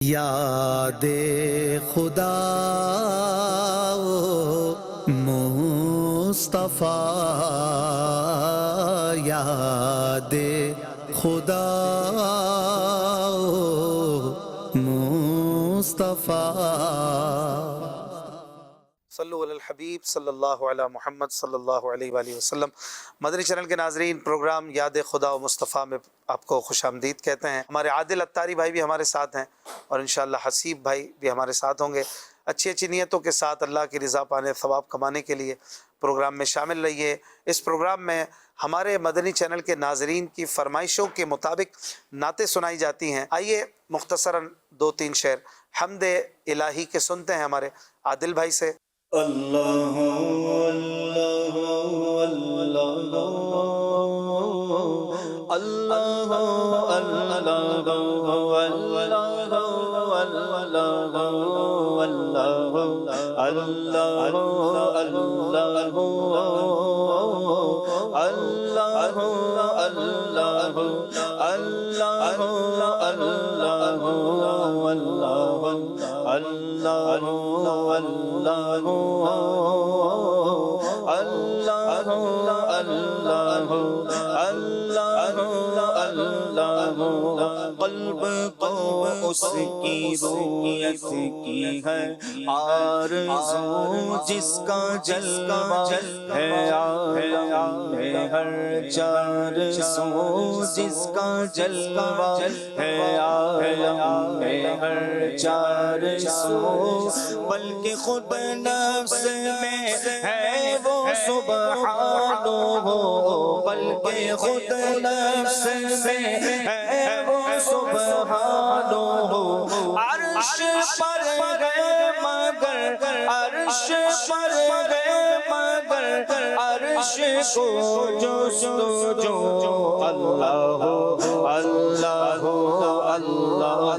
یاد خدا مصطفیٰ، یاد خدا مصطفیٰ۔ صلو علی الحبیب صلی اللہ علی محمد صلی اللہ علیہ وآلہ وسلم۔ مدنی چینل کے ناظرین، پروگرام یاد خدا و مصطفیٰ میں آپ کو خوش آمدید کہتے ہیں۔ ہمارے عادل اتاری بھائی بھی ہمارے ساتھ ہیں اور انشاءاللہ حسیب بھائی بھی ہمارے ساتھ ہوں گے۔ اچھی اچھی نیتوں کے ساتھ اللہ کی رضا پانے، ثواب کمانے کے لیے پروگرام میں شامل رہیے۔ اس پروگرام میں ہمارے مدنی چینل کے ناظرین کی فرمائشوں کے مطابق نعتیں سنائی جاتی ہیں۔ آئیے مختصراً 2-3 شعر حمد الہی کے سنتے ہیں ہمارے عادل بھائی سے۔ اللہ اللہ اللہ اللہ قلب کو اس کی رویت کی ہے آرزو، جس کا جلوہ ہے عالم ہر چار سو، جس کا جلوہ ہے عالم ہر چار سو، بلکہ خود نفس میں ہے وہ سبحانہ، بلکہ خود نفس میں ہے وہ سبحانہ، عرش پر گئے مگر عرش پر گئے مگر عرش کو جستجو، اللہ اللہ اللہ اللہ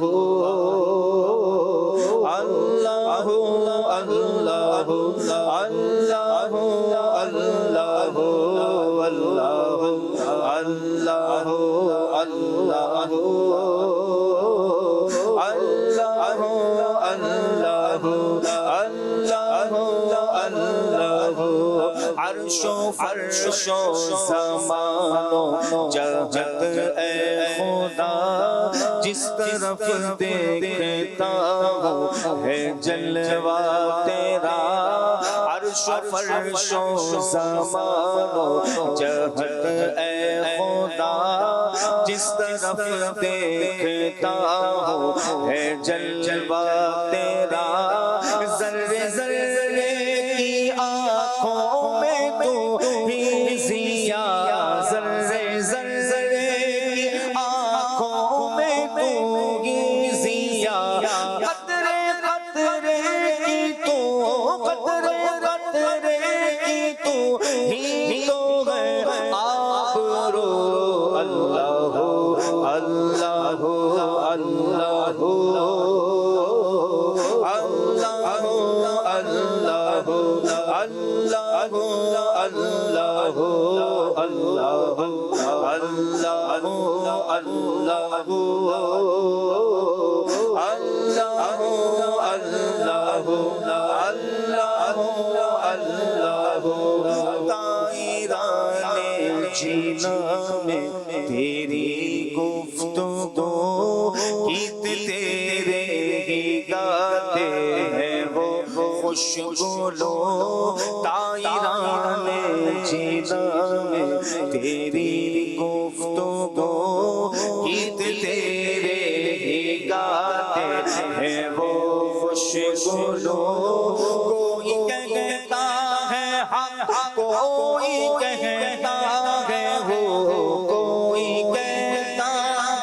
اللہ اللہ عرش و فرش و زمان و جہت اے خدا، جس طرف دیکھتا ہوں ہے جلوہ تیرا، عرش و فرش و زمان و جہت اے خدا، جس طرف دیکھتا ہوں ہے جلوہ تیرا، ذرے ذرے کی آنکھوں میں تو ہی ضیا، ذرے ذرے کی آنکھوں میں تو ہی ضیا، قطرے قطرے کی تو قطرے قطرے کی تو ہی تو ہے آبرو، اللہ اللہ اللہ طائران جینا میں تیری گفتگو، گیت تیرے ہی گاتے ہیں وہ خوش گلو، طائران جینا میں تیری گفتگو، گیت تیرے ہی گاتے ہیں وہ خوش گلو، کوئی کہتا ہے حق، کوئی کہتا ہے وہ، کوئی کہتا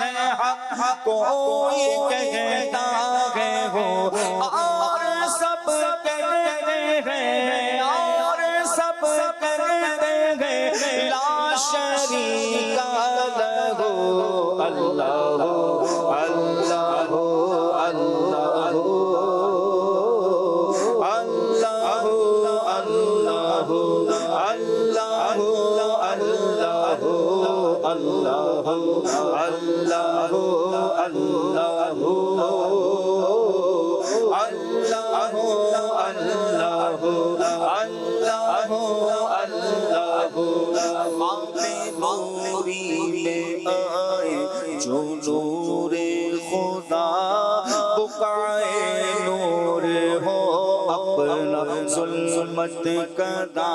ہے حق، کوئی کہتا ہے وہ، اور سب کہتے ہیں، اور سب کہتے ہیں لا شریک لہ، اللہ اللہ اللہ اللہ اللہ اللہ اللہ میں آئے جو نور خدا بقائے نور ہو اپنا ظلمت کدا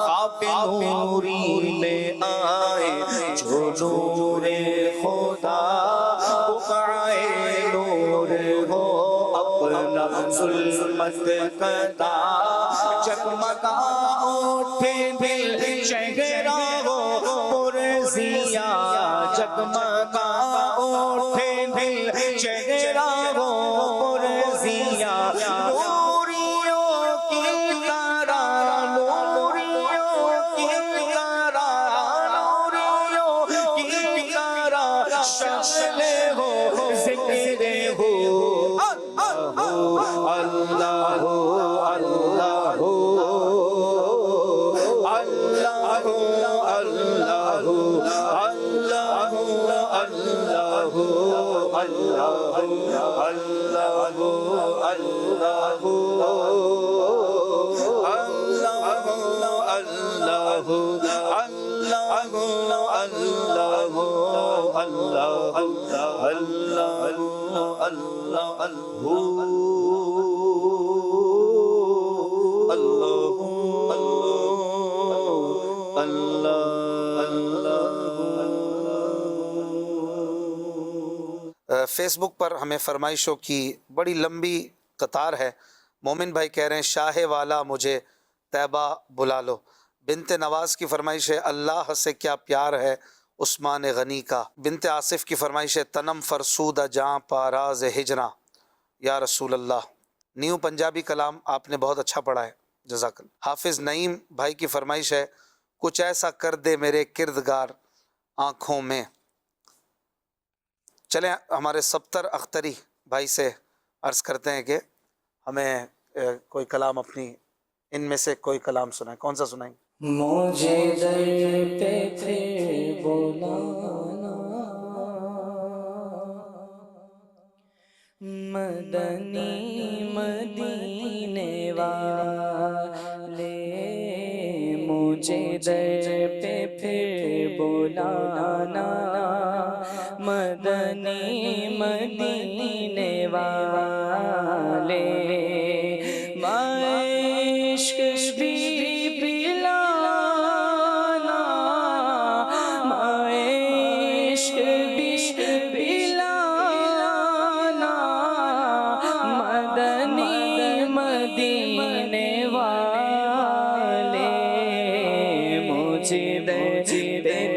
خواب نوری میں آئے جو نور خدا بقائے نور ہو اپنا ظلمت کدا جگمگا اٹھے دل چہرہ ہو پرزیا جگمگا اٹھے دل چہرہ ہو پرزیا نوریوں کی طرح نوریوں کی طرح نوریوں کی طرح شکل ہو ذکر ہو اللہ اللہ اللہ اللہ اللہ اللہ فیس بک پر ہمیں فرمائشوں کی بڑی لمبی قطار ہے. مومن بھائی کہہ رہے ہیں شاہ والا مجھے طیبہ بلا لو. بنت نواز کی فرمائش ہے اللہ سے کیا پیار ہے عثمان غنی کا. بنت آصف کی فرمائش ہے تنم فرسودہ جاں پاراز ہجراں یا رسول اللہ. نیو پنجابی کلام آپ نے بہت اچھا پڑھا ہے، جزاک اللہ. حافظ نعیم بھائی کی فرمائش ہے کچھ ایسا کر دے میرے کردگار آنکھوں میں. چلیں ہمارے سبتر اختری بھائی سے عرض کرتے ہیں کہ ہمیں کوئی کلام اپنی ان میں سے کوئی کلام سنائیں. کون سا سنائیں؟ مجھے در پہ پھر بلانا مدنی مدینے والے مجھے در پہ پھر بلانا مدنی مدینے والے عشق بھی پلانا عشق بھی پلانا مدنی مدینے والے مجھے در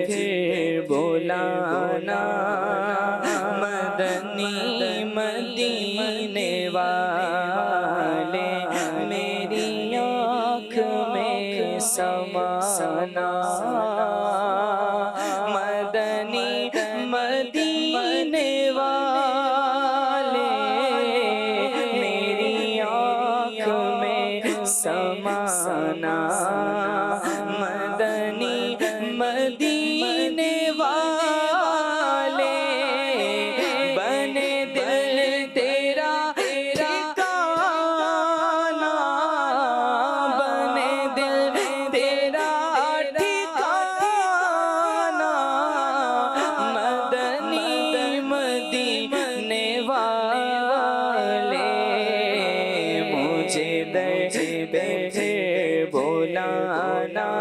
پھر بلانا مدنی مدینے والے میری آنکھ میں سمانا مدنی مدینے والے میری آنکھ میں سمانا مدنی مدینے والے بنے دل تیرا ٹھکانا بنے دل تیرا ٹھکانا مدنی مدینے والے مجھے در پہ پھر بلانا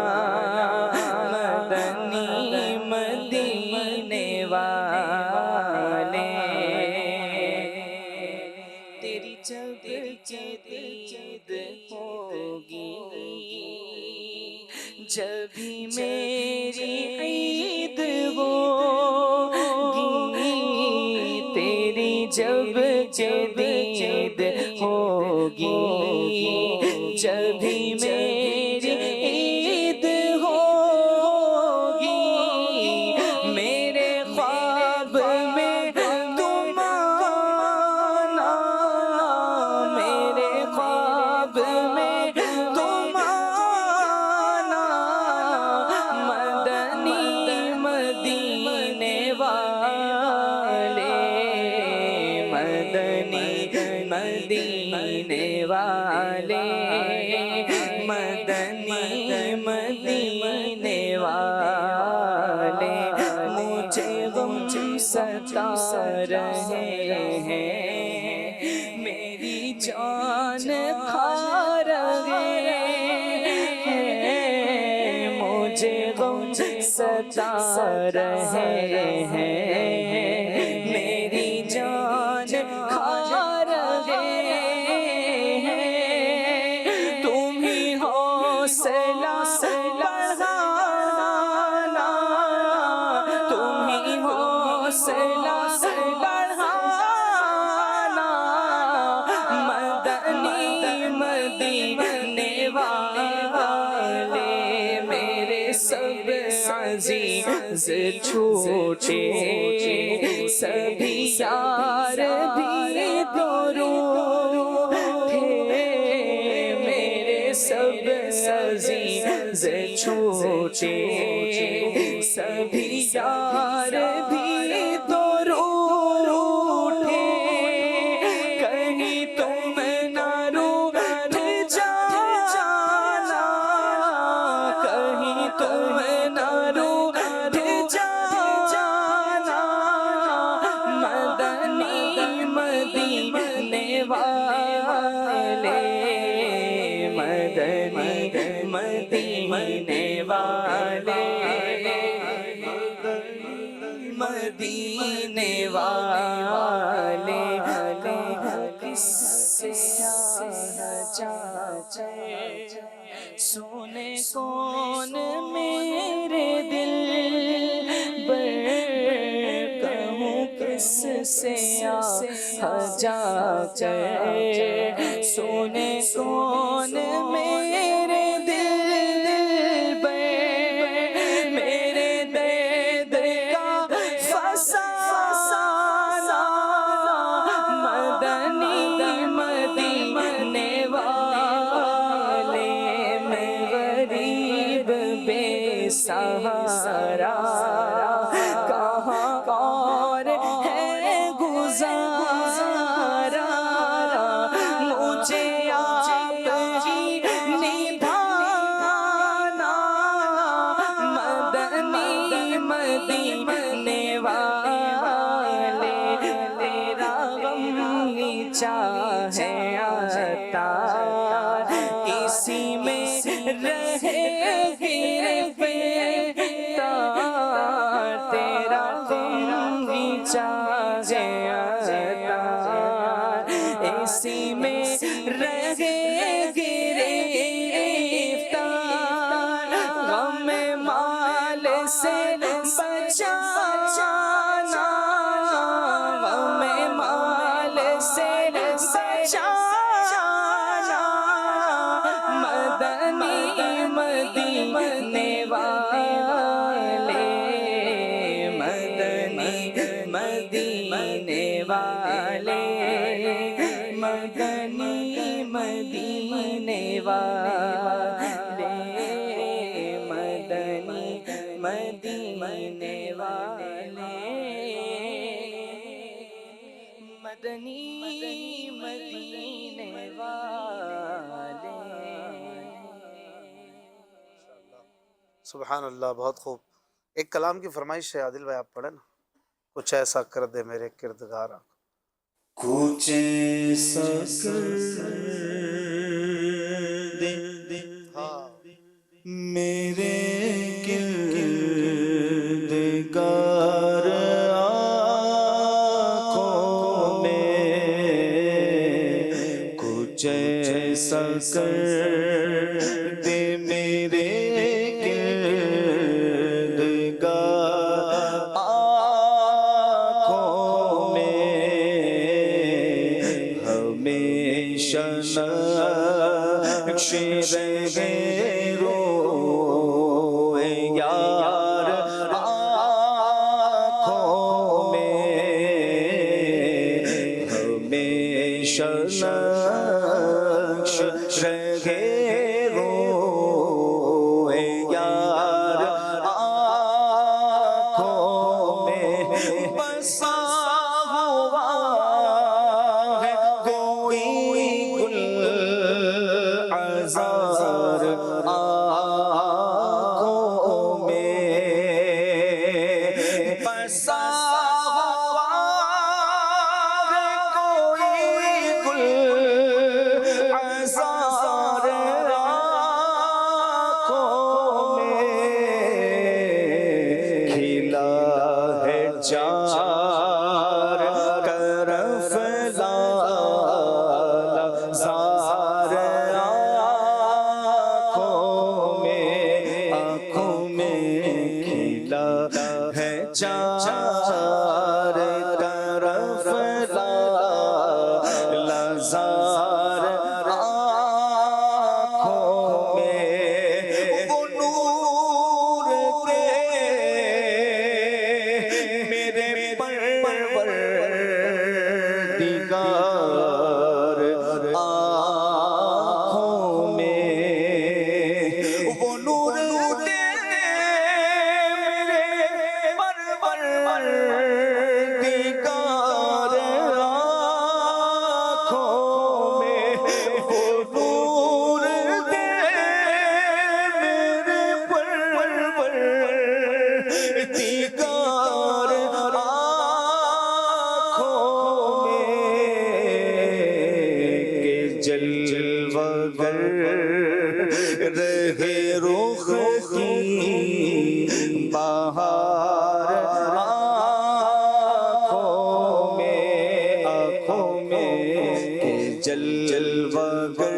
مدنی مدینے والے تیری جب دید ہوگی جبھی میری عید ہوگی تیری جب دید ہوگی جبھی میری عید ہوگی میرے خواب میں تم آنا میرے خواب میں تم آنا مدنی مدینے والے مدنی مدینے والے مدنی مدینے والے ستا رہے ہیں، میری جان کھا رہے ہیں، مجھے غم ستا رہے ہیں، میری جان کھا رہے ہیں، تم ہی حوصلہ بڑھانا، تم ہی حوصلہ بڑھانا، مدنی مدینے والے میرے سب عزیز چھوٹے، سبھی یار بھی درود میرے سب عزیز چھوٹے، سبھی یار بھی درود اٹھے، کہیں تم نہ روٹھ جانا، کہیں تم نہ روٹھ جانا، مدنی مدینے والے، مدنی مدینے والے، مدینے والے، کس سے جاچے سونے کون میرے دل بر، کہوں کس سے جاچے سونے کون میرے دل بر، میرے درد کا فسانہ، مدنی مدینے والے، میں غریب بے سہارا، کہاں اور ہے گزارا، مجھے آپ ہی نبھانا، مدنی مدینے والے، تیرا غم ہی چاہے آتا، اسی میں رہے گرفتار، تیرا غم ہی چاہے آتا، اسی میں رہے گرفتار، غم مال سے بچانا، غم مال سے بچانا، مدنی مدینے والے، مدنی مدینے والے، مدنی مدینے والے، مدنی مدینے والے، مدنی مدینے والے۔ سبحان اللہ، بہت خوب۔ ایک کلام کی فرمائش ہے عادل بھائی، آپ پڑھیں نا، کچھ ایسا کر دے میرے کردگار، کچھ ایسا کر دے میرے کردگار آنکھوں میں، کچھ ایسا کر دے میرے کردگار آنکھوں میں، ہمیشہ نقش رہے روئے یار آنکھوں میں، ہمیشہ نقش رہے روئے یار آنکھوں میں، بسا ہوا ہے کوئی گل عذار آنکھوں میں، بسا ہوا آزار آنکھوں میں وہ نور دے میرے پروردگار آنکھوں میں وہ نور دے میرے پروردگار آنکھوں میں وہ نور دے میرے پروردگار آنکھوں میں کہ جلوہ گر رہے رخ کی بہار آنکھوں میں کہ جلوہ گر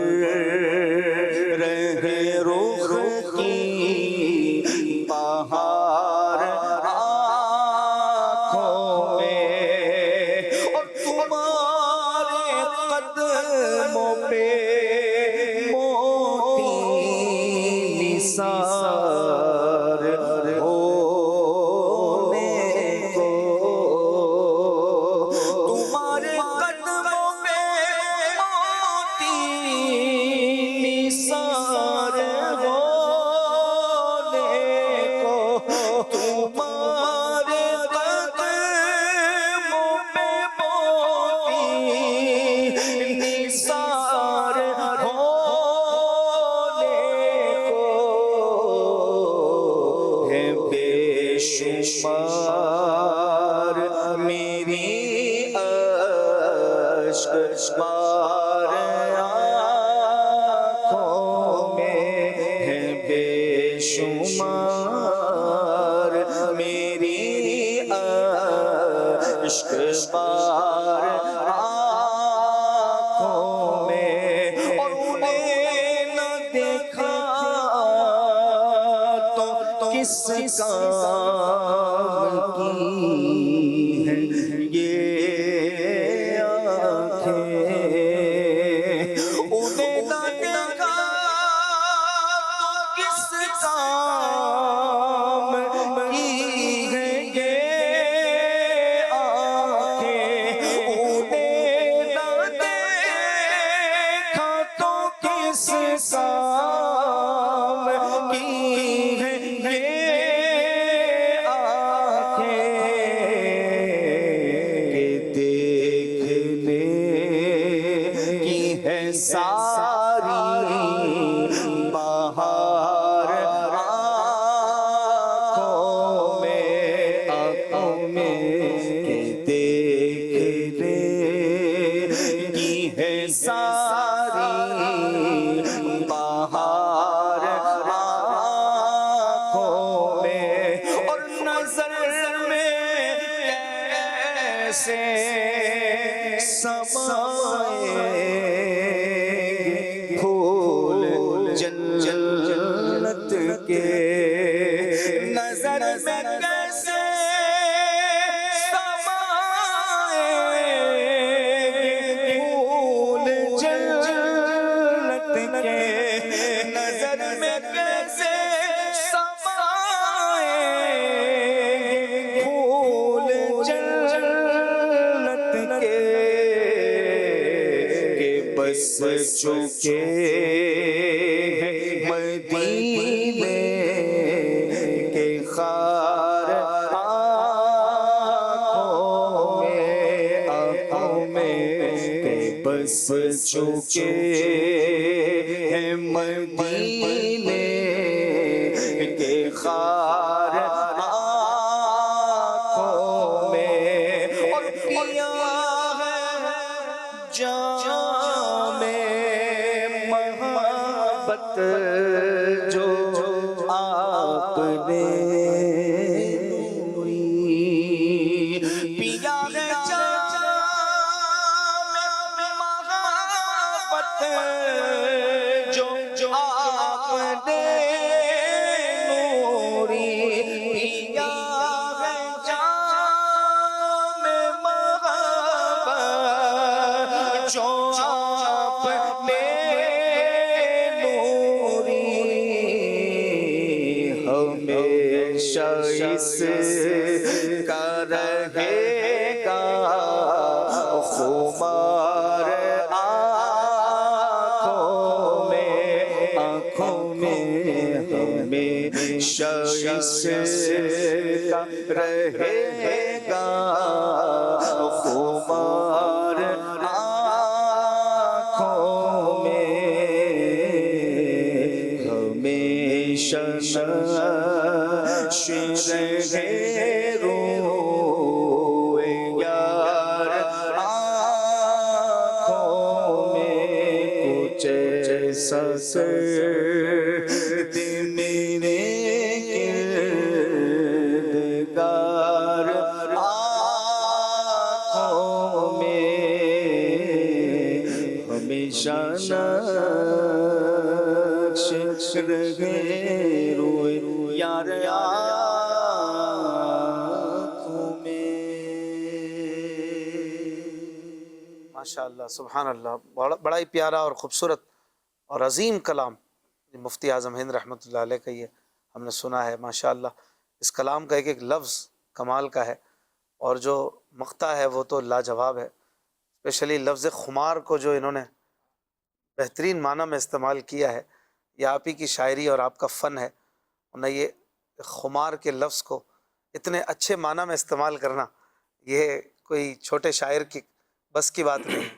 رہے رخ کی بہار آنکھوں میں اور تمہارے قدموں پہ موتی نثار ہونے کو تمہارے قدموں پہ موتی نثار ہونے کو تمہارے قدموں پہ موتی نثار ہونے کو ہے بے شمار میری اشک بار آنکھوں میں ہے بے شمار میری اشک بار آنکھوں میں اور انہیں نہ دیکھا تو کس کام کی ہے یہ آنکھیں انہیں نہ دیکھا تو کس کام کی ہے یہ آنکھیں انہیں نہ دیکھا تو کس کام کی ہے یہ آنکھیں کہ دیکھنے کی ہے ساری بہار آنکھوں میں کہ دیکھنے کی ہے ساری بہار آنکھوں میں اور نظر میں کیسے سمائے پھول جنت کے نظر میں کیسے سمائے پھول جنت کے نظر میں کیسے سمائے پھول جنت کے کہ بس چکے مدینے کے خار آنکھوں میں کہ بس چکے ہیں مدینے کے خار آنکھوں میں اور پیا ہے جام محبت جو آپ نے پیا ہے جام محبت جو آپ نے نوری پیا ہے جام محبت جو کا رہے گا خمار آنکھوں میں ہمیشہ اس کا رہے گا خمار آنکھوں میں ہمیشہ رہے روئے یار آنکھوں میں کچھ ایسا سرد میرے کردگار آنکھوں میں ہمیشہ نقش رہے روئے یار آنکھوں میں۔ ماشاءاللہ سبحان اللہ، بڑا ہی پیارا اور خوبصورت اور عظیم کلام مفتی اعظم ہند رحمۃ اللہ علیہ کا یہ ہم نے سنا ہے۔ ماشاءاللہ اس کلام کا ایک ایک لفظ کمال کا ہے، اور جو مقطع ہے وہ تو لاجواب ہے۔ اسپیشلی لفظ خمار کو جو انہوں نے بہترین معنی میں استعمال کیا ہے، یہ آپ ہی کی شاعری اور آپ کا فن ہے، ورنہ یہ خمار کے لفظ کو اتنے اچھے معنی میں استعمال کرنا یہ کوئی چھوٹے شاعر کی بس کی بات نہیں ہے۔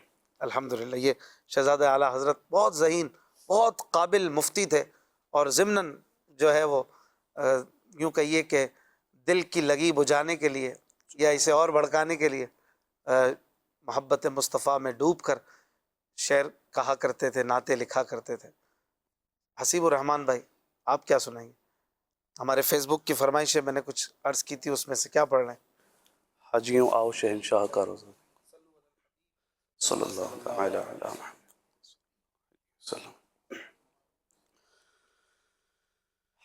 الحمدللہ یہ شہزادہ اعلیٰ حضرت بہت ذہین، بہت قابل مفتی تھے، اور ضمناً جو ہے وہ یوں کہیے کہ دل کی لگی بجھانے کے لیے یا اسے اور بھڑکانے کے لیے محبت مصطفیٰ میں ڈوب کر شعر کہا کرتے تھے، نعتیں لکھا کرتے تھے۔ حسیب الرحمان بھائی آپ کیا سنائیں گے؟ ہمارے فیس بک کی فرمائش ہے، میں نے کچھ عرض کی تھی، اس میں سے کیا پڑھ رہے ہیں؟ حاجیوں آؤ شہنشاہ کا روزہ صلی اللہ علیہ وسلم۔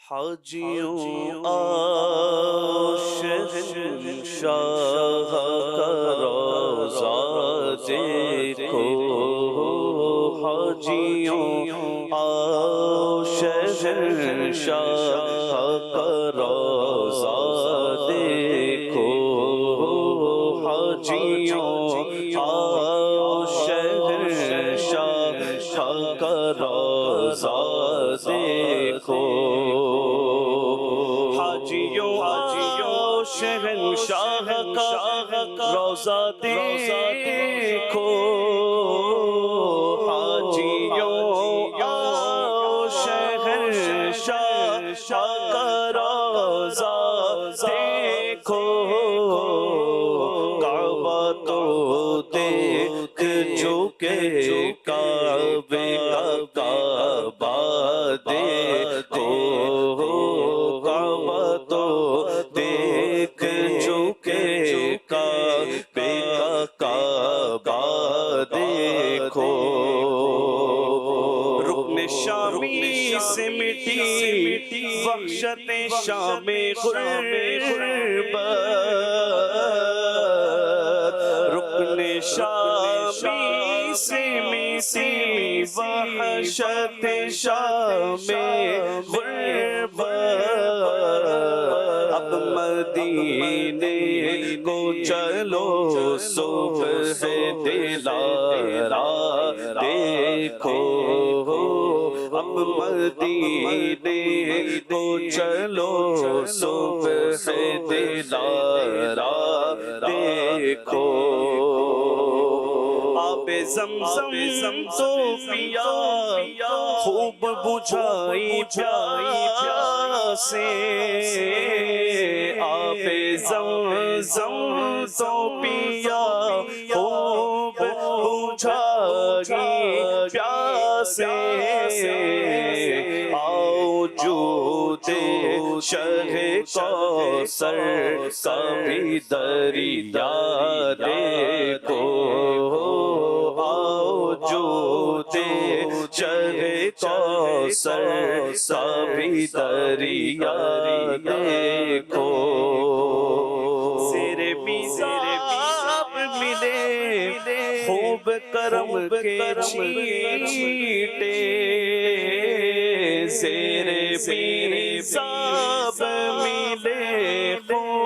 حاجیوں آؤ شہنشاہ کا روزہ دیکھو، حاجیوں آؤ شہنشاہ کا روزہ دیکھو، حاجیوں آؤ شہنشاہ کا روزہ دیکھو، حاجیوں آؤ شہنشاہ کا روزہ دیکھو، حاجیوں آؤ شہنشاہ کا روزہ دیکھو، کعبہ تو دیکھ چکے کعبے کا کعبہ دیکھو، کعبہ تو دیکھ چکے کعبے کا کعبہ دیکھو، رکن شامی سے مٹی وحشت شام غربت، رکن شامی سے مٹی وحشت شام غربت، اب مدینے کو چلو صبح دلارا دیکھو، اب مدینے کو چلو صبح دلارا دیکھو، آب زمزم تو پیا خوب بجھائی پیاسے، آب زمزم تو پیا خوب بجھائی پیاسے، آؤ جود شہ کوثر کا بھی دریا دیکھو، آؤ جود شہ کوثر کا بھی دریا دیکھو، زیر میزاب ملے خوب کرم کے چھیٹے، زیر میزاب ملے خوب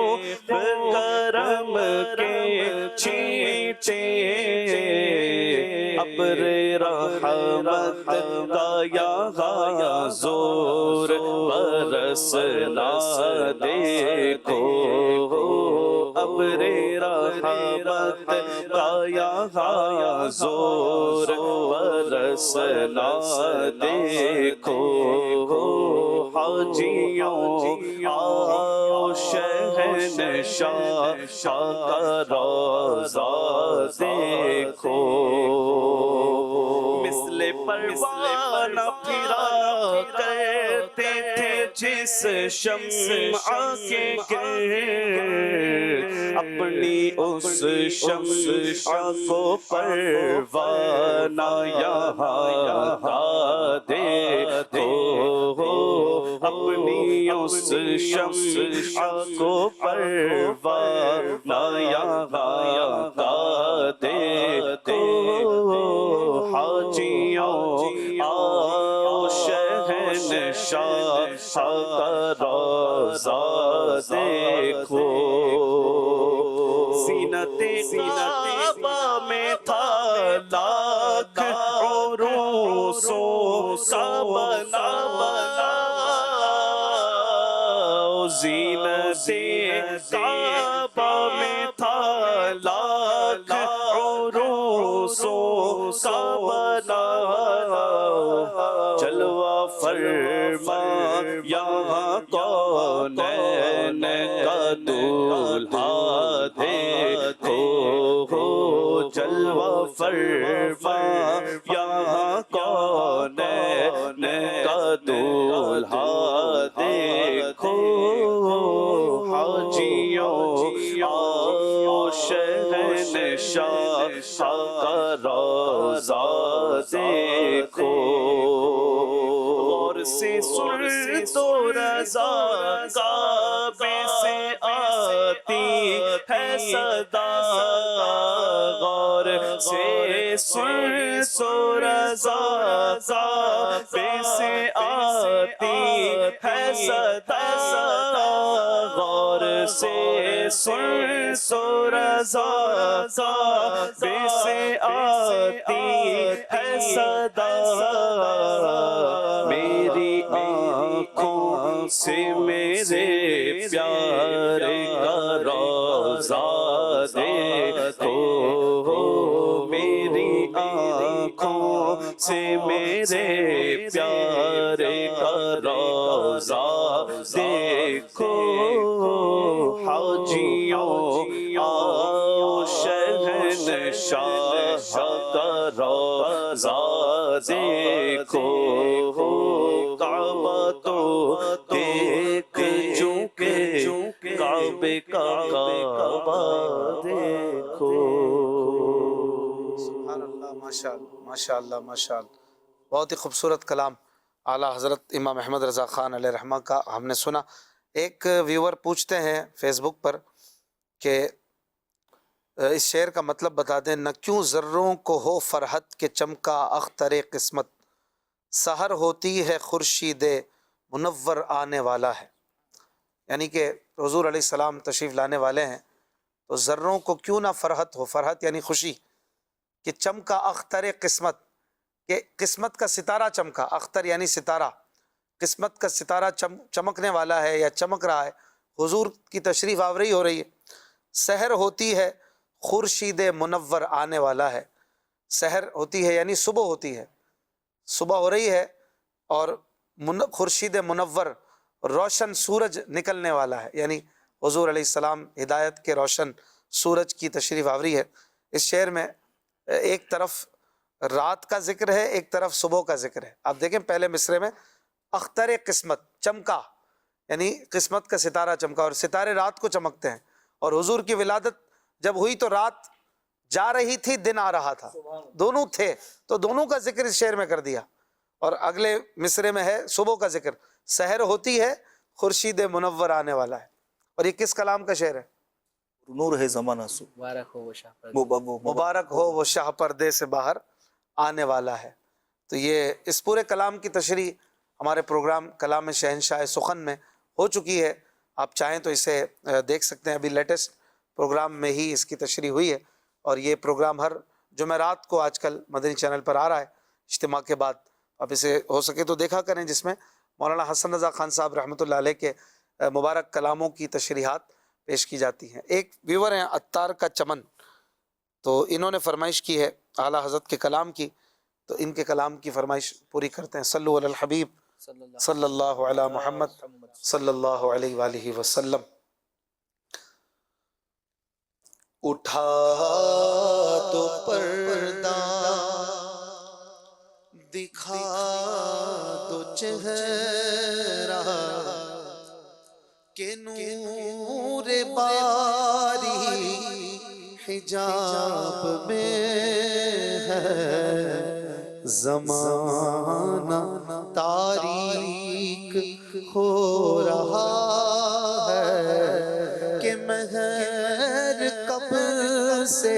ابر رحمت کا یہاں زور برسنا دیکھو، ابر رحمت کا یہاں زور برسنا دیکھو، حاجیوں آؤ شہنشاہ کا روضہ دیکھو، مثل پروانہ پھرا کرتے تھے جس شمع کے گرد، اپنی اس شمع کو پروانہ یہاں کا دیکھو، اپنی اس شمع کو پروانہ یہاں کا دیکھو، حاجیوں آؤ شہنشاہ کا روضہ دیکھو، زینت کعبہ میں تھا لاکھ عروسوں کا بنا، زینت کعبہ میں تھا لاکھ عروسوں کا بنا، جلوہ فرما یہاں کونین کا دولہا دیکھو، جلوہ فرما یہاں کونین کا دولہا دیکھو، حاجیوں آؤ شہنشاہ کا روضہ دیکھو، غور سے سن تو رضا کعبے سے آتی ہے صدا، غور سے سن تو رضا کعبے سے آتی ہے صدا، غور سے سن تو رضا کعبے سے آتی ہے صدا، میری آنکھوں سے میرے پیارے کا روضہ دیکھو، میری آنکھوں سے میرے پیارے کا روضہ دیکھو، حاجیوں آؤ شہنشاہ کا روضہ دیکھو، کعبہ تو دیکھ چونکے کعبے کا کعبہ دیکھو۔ سبحان اللہ، ماشاء اللہ ماشاء اللہ ماشاء اللہ، بہت ہی خوبصورت کلام اعلیٰ حضرت امام احمد رضا خان علیہ رحمہ کا ہم نے سنا۔ ایک ویور پوچھتے ہیں فیس بک پر کہ اس شعر کا مطلب بتا دیں، نہ کیوں ذروں کو ہو فرحت کے چمکا اختر قسمت، سحر ہوتی ہے خورشید منور آنے والا ہے، یعنی کہ حضور علیہ السلام تشریف لانے والے ہیں، تو ذروں کو کیوں نہ فرحت ہو، فرحت یعنی خوشی، کہ چمکا اختر قسمت، کہ قسمت کا ستارہ چمکا، اختر یعنی ستارہ، قسمت کا ستارہ چمکنے والا ہے یا چمک رہا ہے، حضور کی تشریف آوری ہو رہی ہے، سحر ہوتی ہے خورشید منور آنے والا ہے، سحر ہوتی ہے یعنی صبح ہوتی ہے، صبح ہو رہی ہے اور خورشید منور روشن سورج نکلنے والا ہے، یعنی حضور علیہ السلام ہدایت کے روشن سورج کی تشریف آوری ہے۔ اس شعر میں ایک طرف رات کا ذکر ہے، ایک طرف صبح کا ذکر ہے۔ آپ دیکھیں پہلے مصرے میں اختر قسمت، چمکا یعنی قسمت کا ستارہ چمکا، اور ستارے رات کو چمکتے ہیں، اور حضور کی ولادت جب ہوئی تو رات جا رہی تھی، دن آ رہا تھا، دونوں تھے، تو دونوں کا ذکر اس شعر میں کر دیا۔ اور اگلے مصرے میں ہے صبح کا ذکر، سحر ہوتی ہے خورشید منور آنے والا ہے۔ اور یہ کس کلام کا شعر ہے؟ نور ہے زمانہ سو، مبارک ہو وہ شاہ پردے سے باہر آنے والا ہے۔ تو یہ اس پورے کلام کی تشریح ہمارے پروگرام کلام شہنشاہ سخن میں ہو چکی ہے، آپ چاہیں تو اسے دیکھ سکتے ہیں، ابھی لیٹسٹ پروگرام میں ہی اس کی تشریح ہوئی ہے، اور یہ پروگرام ہر جمعرات کو آج کل مدنی چینل پر آ رہا ہے اجتماع کے بعد، آپ اسے ہو سکے تو دیکھا کریں، جس میں مولانا حسن رضا خان صاحب رحمۃ اللہ علیہ کے مبارک کلاموں کی تشریحات پیش کی جاتی ہیں۔ ایک ویور ہیں عطار کا چمن، تو انہوں نے فرمائش کی ہے اعلیٰ حضرت کے کلام کی، تو ان کے کلام کی فرمائش پوری کرتے ہیں۔ صلو علی الحبیب صلی اللہ علی محمد صلی اللہ علیہ وآلہ وسلم۔ اٹھا تو پردہ دکھا دو چہرہ کہ نور باری حجاب میں ہے، زمانہ تاریک ہو رہا ہے کہ مہر کب سے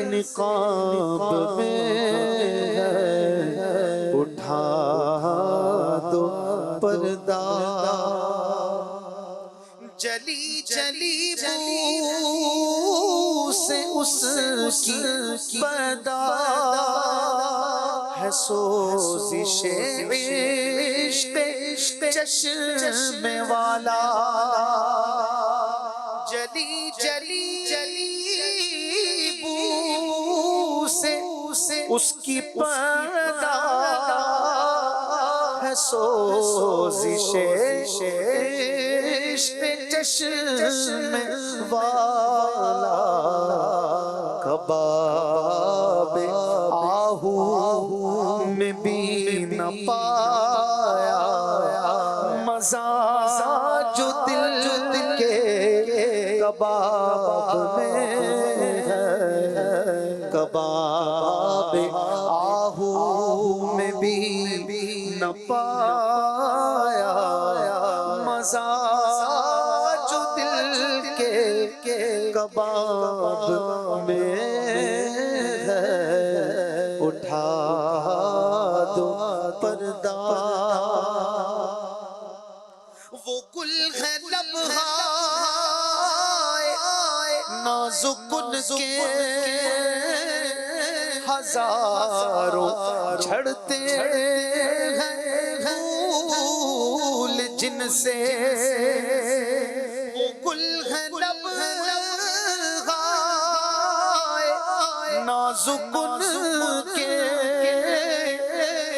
نقاب میں ہے، اٹھا دو پردہ جلی جلی بو سے اس کی پیدا ہے، سوزش عشق چشم والا، جلی جلی جلی بو سے اس کی پیدا ہے، سوزش چشم والا، کباب آہو میں بھی نہ پایا مزہ جو دل کے کباب میں ہے، کباب آہو میں بھی نہ پایا مزہ کباب میں ہے، اٹھا دو پردہ۔ وہ گل ہے لمحہ نازک ان کے، ہزاروں جھڑتے ہیں پھول جن سے، وہ گل ہے نازک ان کے،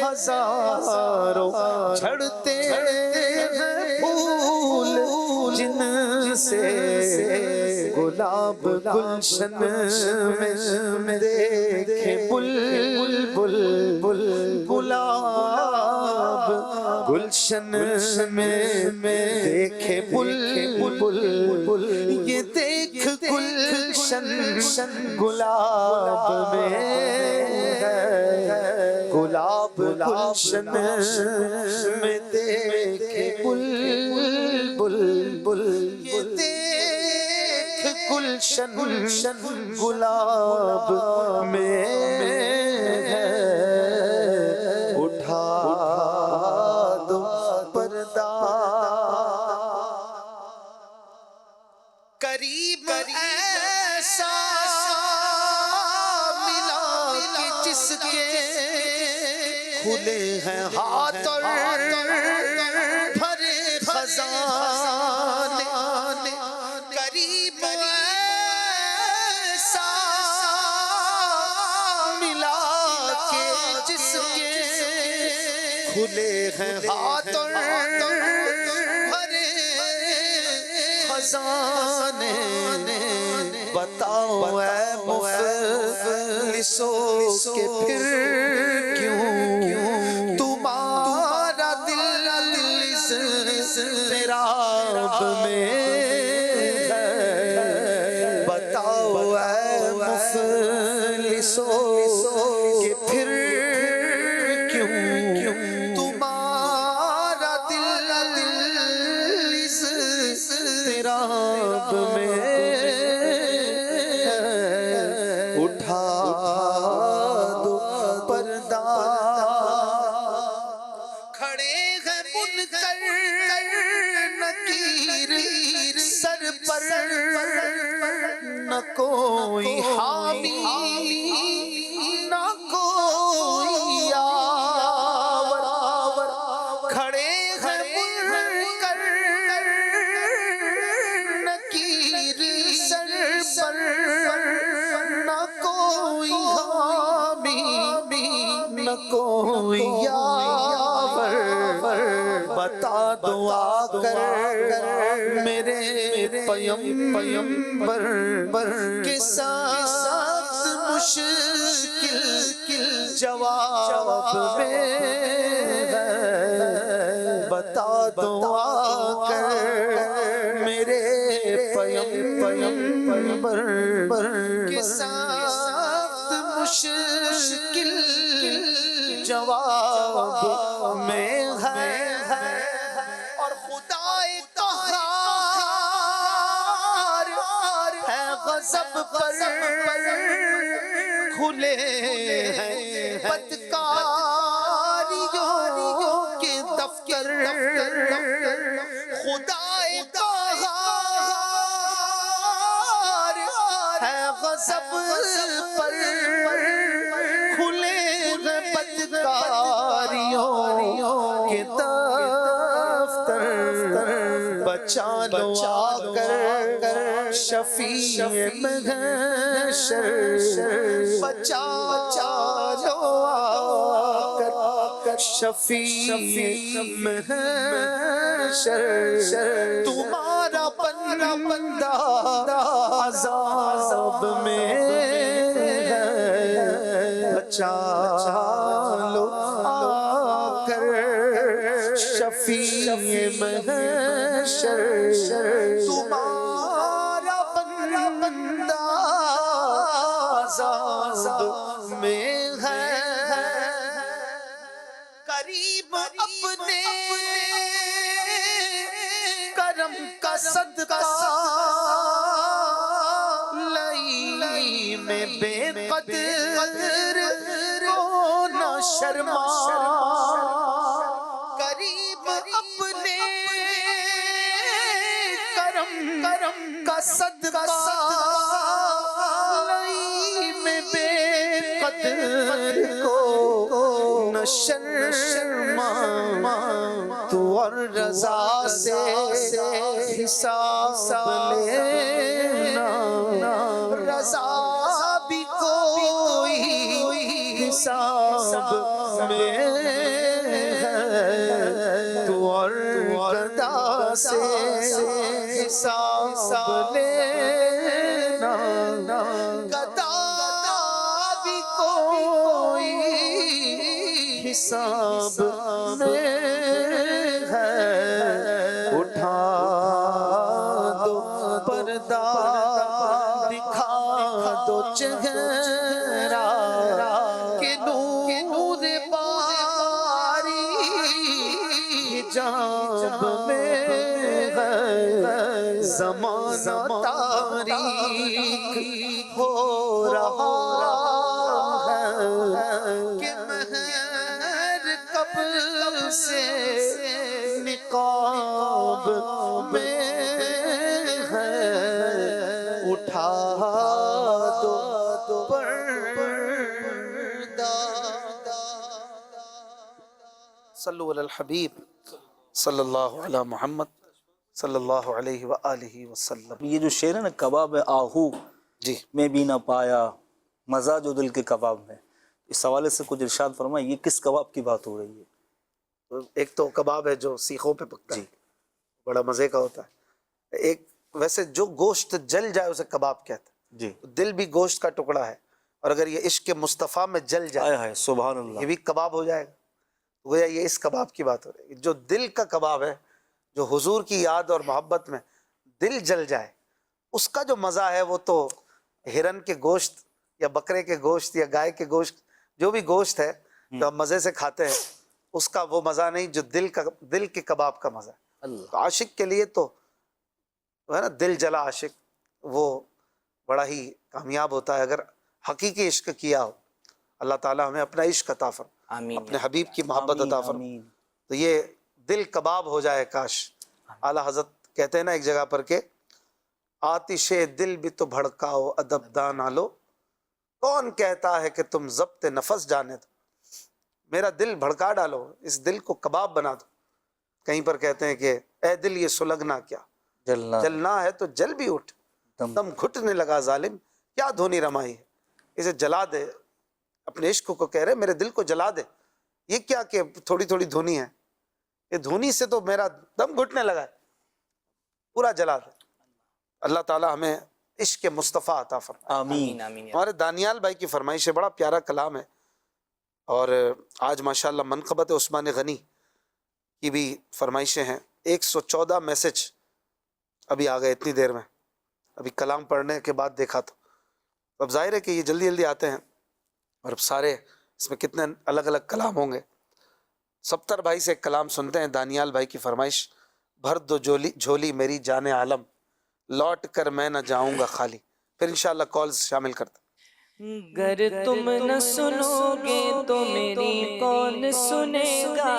ہزاروں جھڑتے ہیں پھول جن سے، گلاب گلشن میں دیکھے بلبل، گلاب گلشن میں دیکھے بلبل، یہ دیکھ گلشن گلاب میں ہے، گلاب گلشن میں دیکھے بلبل، یہ دیکھ گلشن گلاب میں ہے، اٹھا دو پردہ۔ قریب ایسا ملا کہ جس کے کھلے ہیں ہاتھ اور بھرے خزانے، قریب ایسا ملا کہ جس کے کھلے ہیں ہاتھ اور بھرے خزانے، بتاؤ اے مفلسوں کہ پھر کیوں تمہارا دل اضطراب میں ہے، بتاؤ اے مفلسوں کہ پھر کیوں تمہارا دل اضطراب میں ہے، اٹھا دو پردہ۔ کھڑے ہیں منکر نکیر سر پر، نہ کوئی حامی کوئی یاور بتا دو آ کر میرے پیمبر کے ساتھ مشکل جواب میں ہے بتا دو آ کر میرے پیمبر کے ساتھ مشکل جواب میں ہے اور خدائے قہار ہے غضب پر کھلے ہیں بدکاریوں کے دفتر خدائے قہار ہے غضب پر کھلے ہیں بدکاریوں کے دفتر بچا لو آ کر شفیع محشر بچا لو آ کر شفیع محشر تمہارا بندہ عذاب میں ہے بچا لو آ کر شفیع محشر تمہارا بندہ عذاب میں ہے قریب اپنے کرم کا صدقہ لئی میں بے قدر کو نہ شرما قریب اپنے کرم کا صدقہ لئی میں بے قدر کو نہ شرما تو اور رضا سے حساب لینا رضا بھی کوئی حساب میں ہے تو اور رضا سے حساب لینا گدا بھی کوئی حساب میں ہے اٹھا دو پردہ دکھا دو چہرہ کہ نور باری حجاب میں ہے زمانہ تاریک ہو رہا ہے کہ مہر کب سے نقاب میں ہے اٹھا دو پردہ صلو علی الحبیب صلی اللہ علی محمد صلی اللہ علیہ وآلہ وسلم. یہ جو شعر ہے نا کباب آہو جی میں بھی نہ پایا مزہ جو دل کے کباب میں، اس حوالے سے کچھ ارشاد فرمائیں یہ کس کباب کی بات ہو رہی ہے؟ ایک تو کباب ہے جو سیخوں پہ پکتا ہے بڑا مزے کا ہوتا ہے. ایک ویسے جو گوشت جل جائے اسے کباب کہتے ہیں. جی دل بھی گوشت کا ٹکڑا ہے اور اگر یہ عشق مصطفیٰ میں جل جائے آیا ہے سبحان اللہ. یہ بھی کباب ہو جائے گا. گویا یہ اس کباب کی بات ہو رہی ہے جو دل کا کباب ہے، جو حضور کی یاد اور محبت میں دل جل جائے، اس کا جو مزہ ہے وہ تو ہرن کے گوشت یا بکرے کے گوشت یا گائے کے گوشت، جو بھی گوشت ہے جو ہم مزے سے کھاتے ہیں، اس کا وہ مزہ نہیں جو دل کے کباب کا مزہ ہے. تو عاشق کے لیے تو ہے نا دل جلا عاشق وہ بڑا ہی کامیاب ہوتا ہے اگر حقیقی عشق کیا ہو. اللہ تعالیٰ ہمیں اپنا عشق عطا فرمائے، آمین. اپنے حبیب کی محبت عطا فرمائے. آمین. تو یہ دل کباب ہو جائے کاش. اعلیٰ حضرت کہتے ہیں نا ایک جگہ پر کہ آتش دل بھی تو بھڑکاؤ ادب دانا لو، کون کہتا ہے کہ تم ضبط نفس جانے دو. میرا دل بھڑکا ڈالو، اس دل کو کباب بنا دو. کہیں پر کہتے ہیں کہ اے دل یہ سلگنا کیا، جلنا ہے تو جل بھی اٹھ، دم گھٹنے لگا ظالم کیا دھونی رمائی ہے، اسے جلا دے اپنے عشق کو کہہ رہے میرے دل کو جلا دے. یہ کیا کہ تھوڑی تھوڑی دھونی ہے, یہ دھونی سے تو میرا دم گھٹنے لگا ہے, پورا جلا دے. اللہ تعالی ہمیں عشق مصطفیٰ عطا فرمائے. آمین. آمین. ہمارے دانیال بھائی کی فرمائش ہے, بڑا پیارا کلام ہے, اور آج ماشاءاللہ منقبت عثمان غنی کی بھی فرمائشیں ہیں. 114 میسج ابھی آ گئے اتنی دیر میں, ابھی کلام پڑھنے کے بعد دیکھا تو. اب ظاہر ہے کہ یہ جلدی جلدی آتے ہیں, اور اب سارے اس میں کتنے الگ الگ کلام ہوں گے. 70 بھائی سے ایک کلام سنتے ہیں, دانیال بھائی کی فرمائش. بھر دو جھولی میری جان عالم, لوٹ کر میں نہ جاؤں گا خالی. پھر انشاءاللہ کالز شامل کرتے. گر تم نہ سنو گے تو میری کون سنے گا,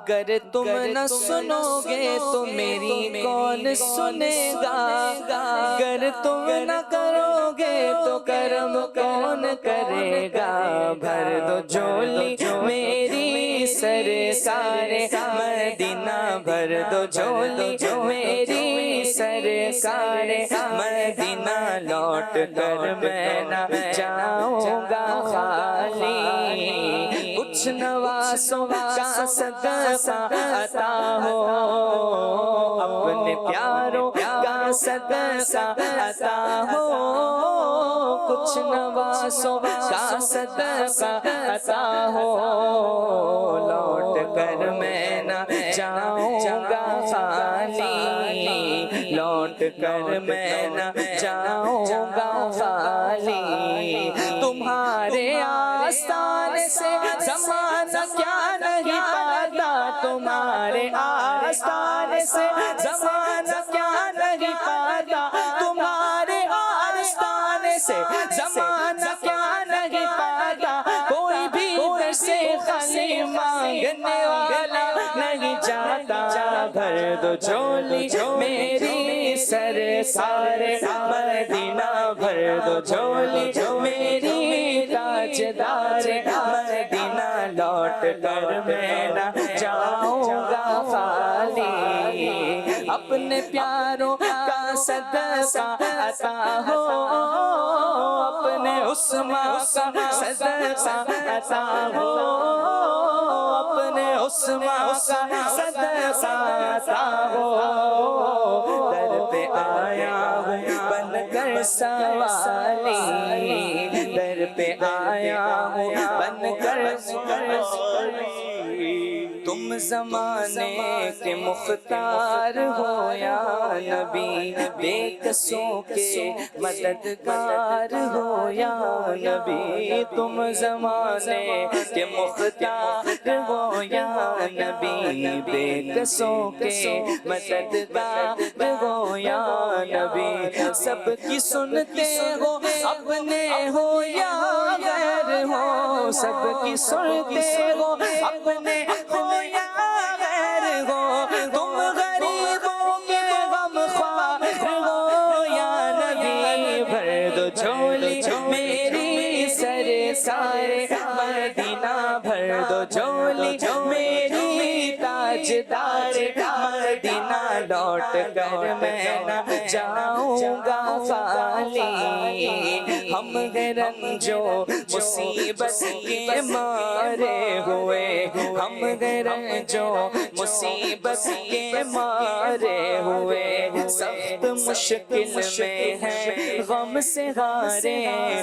گر تم نہ سنو گے تو میری کون سنے گا, گر تم نہ کرو گے تو کرم کون کرے گا. بھر دو جھولی میری سرکار مدینہ, بھر دو جھولی میری سرکار مدینہ, لوٹ کر میں نہ جاؤں گا خالی. کچھ نوازوں کا صدقہ عطا ہو, اپنے پیاروں کا صدقہ عطا ہو. کچھ نوازوں کا صدقہ عطا ہو, لوٹ کر میں نہ جاؤں گا خالی, لوٹ کر میں نہ جاؤں گا خالی. تمہارے آستانے سے زمانہ کیا نہیں پاتا, تمہارے آستانے سے زمانہ کیا نہیں پاتا, تمہارے آستانے سے زمانہ کیا نہیں پاتا. کوئی بھی در سے خالی مانگنے والا نہیں جاتا. بھر دو جھولی میری سرکار مدینہ, بھر دو جھولی میری تاجدار مدینہ, لوٹ کر میں نہ جاؤں گا خالی. اپنے پیاروں کا صدقہ عطا ہو, اپنے عثمان کا صدقہ عطا ہو, اپنے عثمان کا صدقہ عطا ہو. در پہ آیا ہوں بن کر سوالی, در پہ آیا ہوں بن کر سوالی. تم زمانے کے مختار ہو یا نبی, بے کسوں کے مددگار ہو یا نبی. تم زمانے کے مختار ہو یا نبی, بے کسوں کے مددگار ہو یا نبی. سب کی سنتے ہو اپنے ہو یا غیر ہو, سب کی سنتے ہو اپنے ہو یا غیر ہو. تم غریبوں کے غم خوار ہو یا نبی, بھر دو جھولی میری سرکار مدینہ, بھر دو جھولی میری تاجدار مدینہ, لوٹ کر میں نہ جاؤں گا خالی. ہم رنجو مصیبت کے مارے ہوئے, ہم رنجو مصیبت کے مارے ہوئے, سخت مشکل میں ہیں غم سے ہارے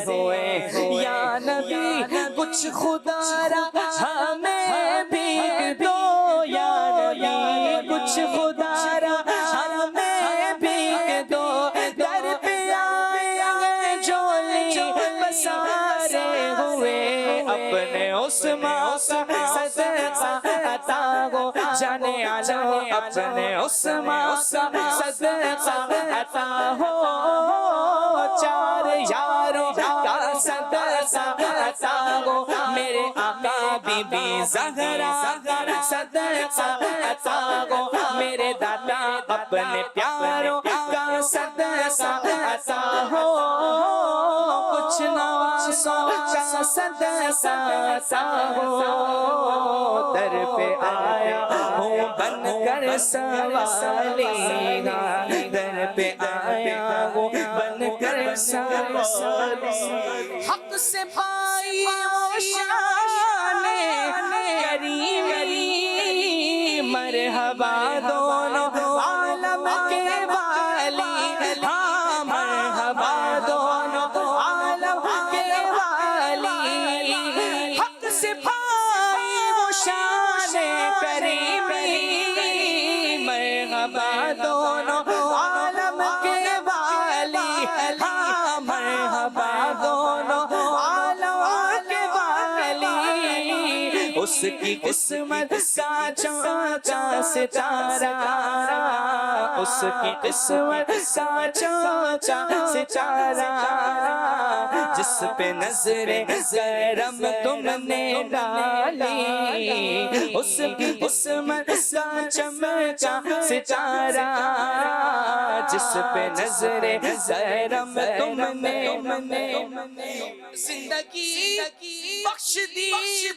ہوئے. یا نبی کچھ خدا را ہمیں بھی دو, یا نبی کچھ خدا را ہمیں بھی دو. در پہ آئے جھولی پسارے ہوئے, اپنے عثمان کا صدقہ عطا ہو. جانے عالم اپنے عثمان کا صدقہ عطا ہو. چار یاروں کا صدقہ عطا ہو, میرے آقا بی بی زہرا صدقہ عطا ہو. میرے دادا اپنے پیاروں کا صدقہ عطا ہو. کچھ نہ نوازوں کا صدقہ ہو، در پہ آیا ہوں بن کر سوالی، در پہ آیا ہوں بن کر سوالی، حق سے پائی وہ شان کریمی، مرحبا دونوں عالم کے والی، ہاں مرحبا دونوں عالم کے والی، حق سے پائی وہ شان کریمی، مرحبا دونوں عالم کے والی، ہاں مرحبا دونوں عالم کے والی، اس کی قسمت کا چمکا ستارہ، اس کی قسمت کا چمکا ستارہ، جس پہ نظر کرم تم نے ڈالی، اس کی قسمت کا چمکا ستارہ، جس پہ نظر کرم تم نے زندگی بخش دی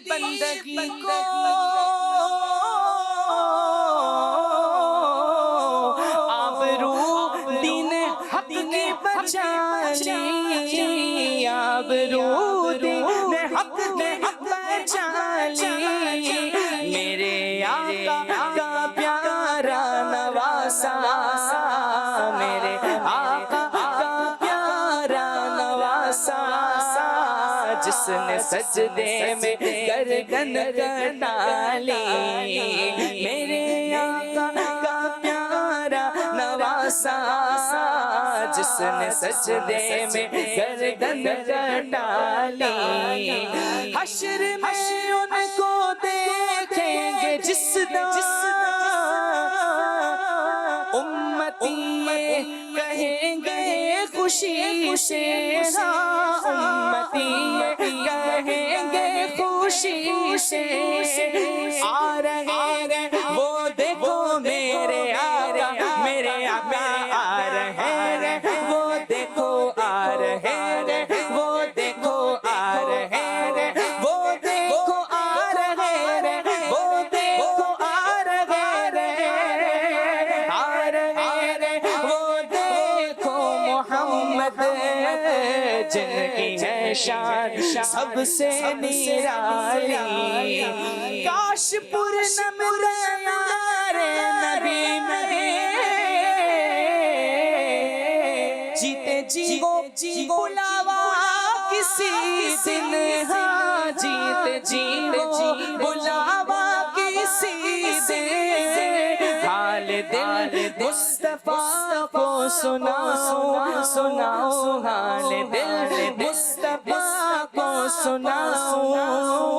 بندگی کو، آبرو دین حق کی بچا لی، آبرو دین حق کی بچا لی، میرے آقا کا پیارا نواسا، میرے آقا کا پیارا نواسا، جس نے سجدے میں گردن کٹا لی، میرے آقا کا پیارا نواسا، جس نے سجدے میں گردن کٹا لی، حشر میں ان کو دیکھیں گے جس دم، امتی کہیں گے خوشی سے، امتی کہیں گے خوشی سے، آ رہے ہیں وہ دیکھو میرے آقا، میرے آقا آ رہے ہیں وہ دیکھو، آ رہے ہیں وہ دیکھو، آ رہے ہیں وہ دیکھو، آ رہے ہیں وہ دیکھو، آ رہے ہیں، آ رہے ہیں وہ دیکھو، محمد جن کی ہے شان سب سے نرالی، کاش پورنم دیار نبی میں جیتے جی بلاوا کسی دن، ہاں جیتے جی بلاوا کسی دن، حال دل مصطفیٰ کو سناؤ، سناؤ حال دل مصطفیٰ کو سناؤ،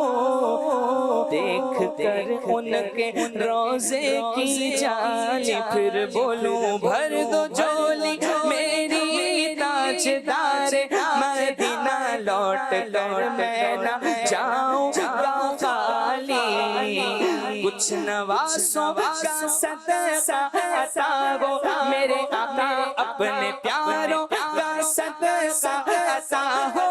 دیکھ کر ان کے روزے کی جانب پھر بولوں بھر دو جھولی میری تاجدار مدینہ، لوٹ کر میں نہ جاؤں گا خالی، کچھ نوازوں کا صدقہ عطا ہو، میرے آقا اپنے پیاروں کا صدقہ عطا ہو،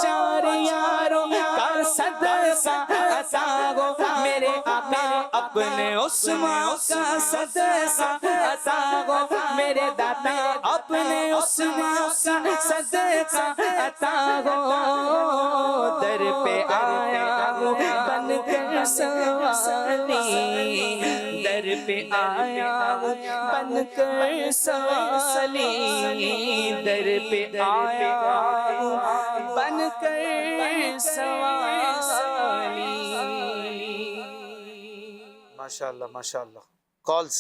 چار یاروں کا صدقہ عطا ہو، میرے آقا اپنے عثمان کا صدقہ عطا ہو، میرے داتا اپنے عثمان کا صدقہ عطا ہو، در پہ آیا ہوں بن کر سوالی، در پہ آیا ہوں بن کر سوالی، در پہ آیا ہوں بن کر سوالی۔ ماشاءاللہ ماشاءاللہ۔ کالز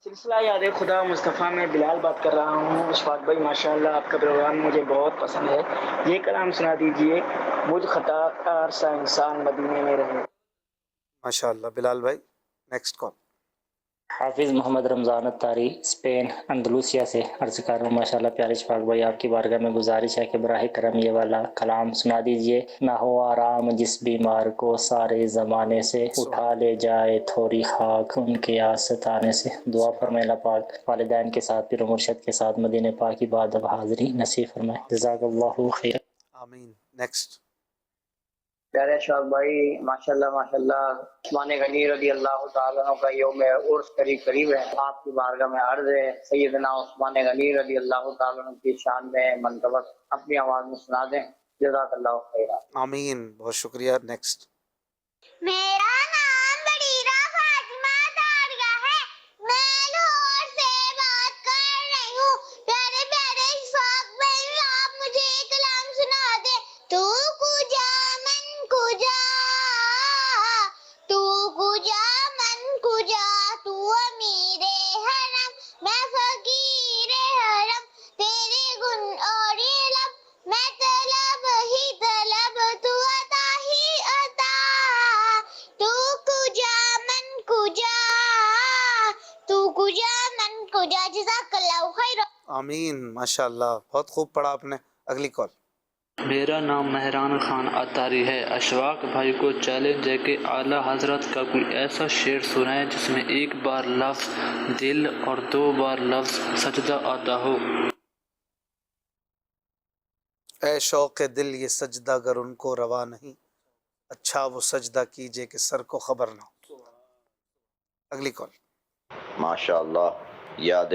سلسلہ یاد خدا مصطفیٰ میں بلال بات کر رہا ہوں۔ اشفاق بھائی ماشاءاللہ آپ کا پروگرام مجھے بہت پسند ہے، یہ کلام سنا دیجئے، مجھ خطا کار سا انسان مدینے میں رہے۔ ماشاءاللہ بلال بھائی، نیکسٹ کال۔ حافظ محمد رمضان الطاری اسپین اندلوسیہ سے عرض کر رہا ہوں ماشاءاللہ پیارے اشفاق بھائی آپ کی بارگاہ میں گزارش ہے کہ براہ کرم یہ والا کلام سنا دیجئے۔ نہ ہو آرام جس بیمار کو سارے زمانے سے، اٹھا لے جائے تھوڑی خاک ان کے آستانے سے۔ دعا فرمائے اللہ پاک والدین کے ساتھ پیر و مرشد کے ساتھ مدینہ پاک کی بعد اب حاضری نصیب فرمائے۔ جزاک اللہ خیر۔ آمین۔ نیکسٹ۔ پیارے اشفاق بھائی ماشاءاللہ عثمان غنی رضی اللہ تعالیٰ عنہ کا یوم عرس قریب ہے، آپ کی بارگاہ میں عرض ہے سیدنا عثمان غنی رضی اللہ تعالیٰ عنہ کی شان میں منقبت اپنی آواز میں سنا دیں۔ جزاک اللہ خیر۔ آمین، بہت شکریہ۔ نیکسٹ۔ میرا نام بڑیرہ فاطمہ تاریہ ہے، میں لاہور سے بات کر رہی ہوں۔ پیارے پیارے اشفاق بھائی آپ مجھے ایک کلام سنا دیں۔ تو کجا من کجا، تو کجا من کجا، تو امیر حرم میں فقیر حرم، تیرے گن اور یہ لب میں طلب ہی طلب، تو عطا ہی عطا، تو کجا من کجا، تو کجا من کجا۔ جزاک اللہ خیر۔ آمین، ماشاءاللہ، بہت خوب پڑھا آپ نے۔ اگلی کال۔ میرا نام مہران خان اطاری ہے۔ اشفاق بھائی کو چیلنج ہے کہ اعلیٰ حضرت کا کوئی ایسا شعر سنائیں جس میں ایک بار لفظ دل اور دو بار لفظ سجدہ آتا ہو۔ اے شوق دل یہ سجدہ گر ان کو روا نہیں، اچھا وہ سجدہ کیجئے کہ سر کو خبر نہ ہو۔ اگلی کال۔ ماشاءاللہ، یاد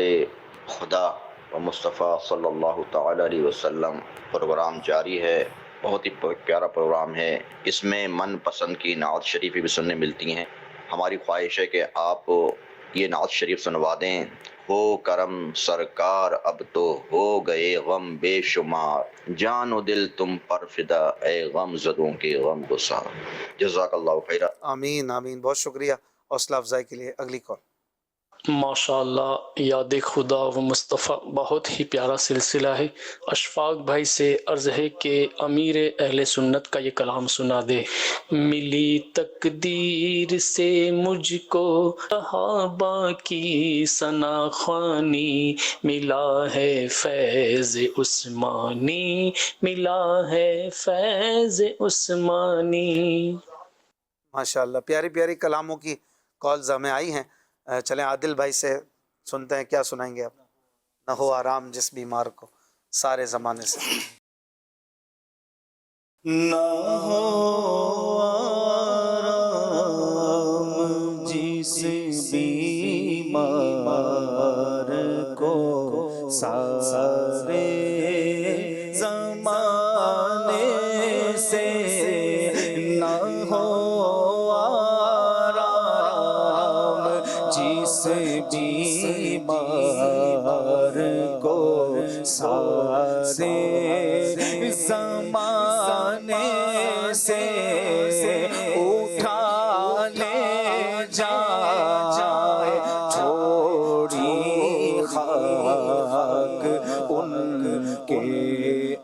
خدا و مصطفیٰ صلی اللہ تعالی علیہ وسلم پروگرام جاری ہے، بہت ہی پیارا پروگرام ہے۔ اس میں من پسند کی نعت شریفی بھی سننے ملتی ہیں۔ ہماری خواہش ہے کہ آپ یہ نعت شریف سنوا دیں۔ ہو کرم سرکار اب تو ہو گئے غم بے شمار، جان و دل تم پر فدا اے غم زدوں کے غم گسار۔ جزاک اللہ خیر۔ آمین آمین، بہت شکریہ حوصلہ افزائی کے لیے۔ اگلی کال۔ ماشاءاللہ، یاد خدا و مصطفیٰ بہت ہی پیارا سلسلہ ہے۔ اشفاق بھائی سے عرض ہے کہ امیر اہل سنت کا یہ کلام سنا دے۔ ملی تقدیر سے مجھ کو صحابہ کی ثنا خوانی، ملا ہے فیض عثمانی، ملا ہے فیض عثمانی۔ ماشاءاللہ، پیاری پیاری کلاموں کی کالز ہمیں آئی ہیں۔ چلیں عادل بھائی سے سنتے ہیں، کیا سنائیں گے آپ؟ نہ ہو آرام جس بیمار کو سارے زمانے سے۔ نہ ہو آرام جس بیمار کو سارے زمانے سے، نہ ہو جس بیمار کو سارے زمانے سے اٹھا لے جائے تھوڑی خاک ان کے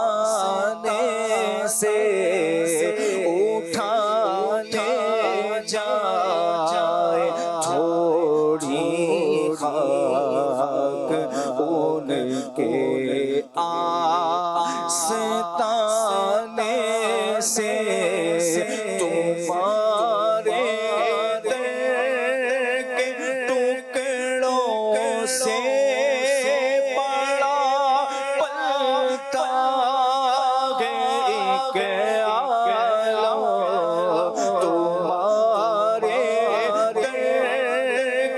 آستانے سے، اٹھا لے جائے تھوڑی خاک ان کے آستانے سے، تمہارے در کے ٹکڑوں سے بڑا پلتا ہے ایک عالم، تمہارے در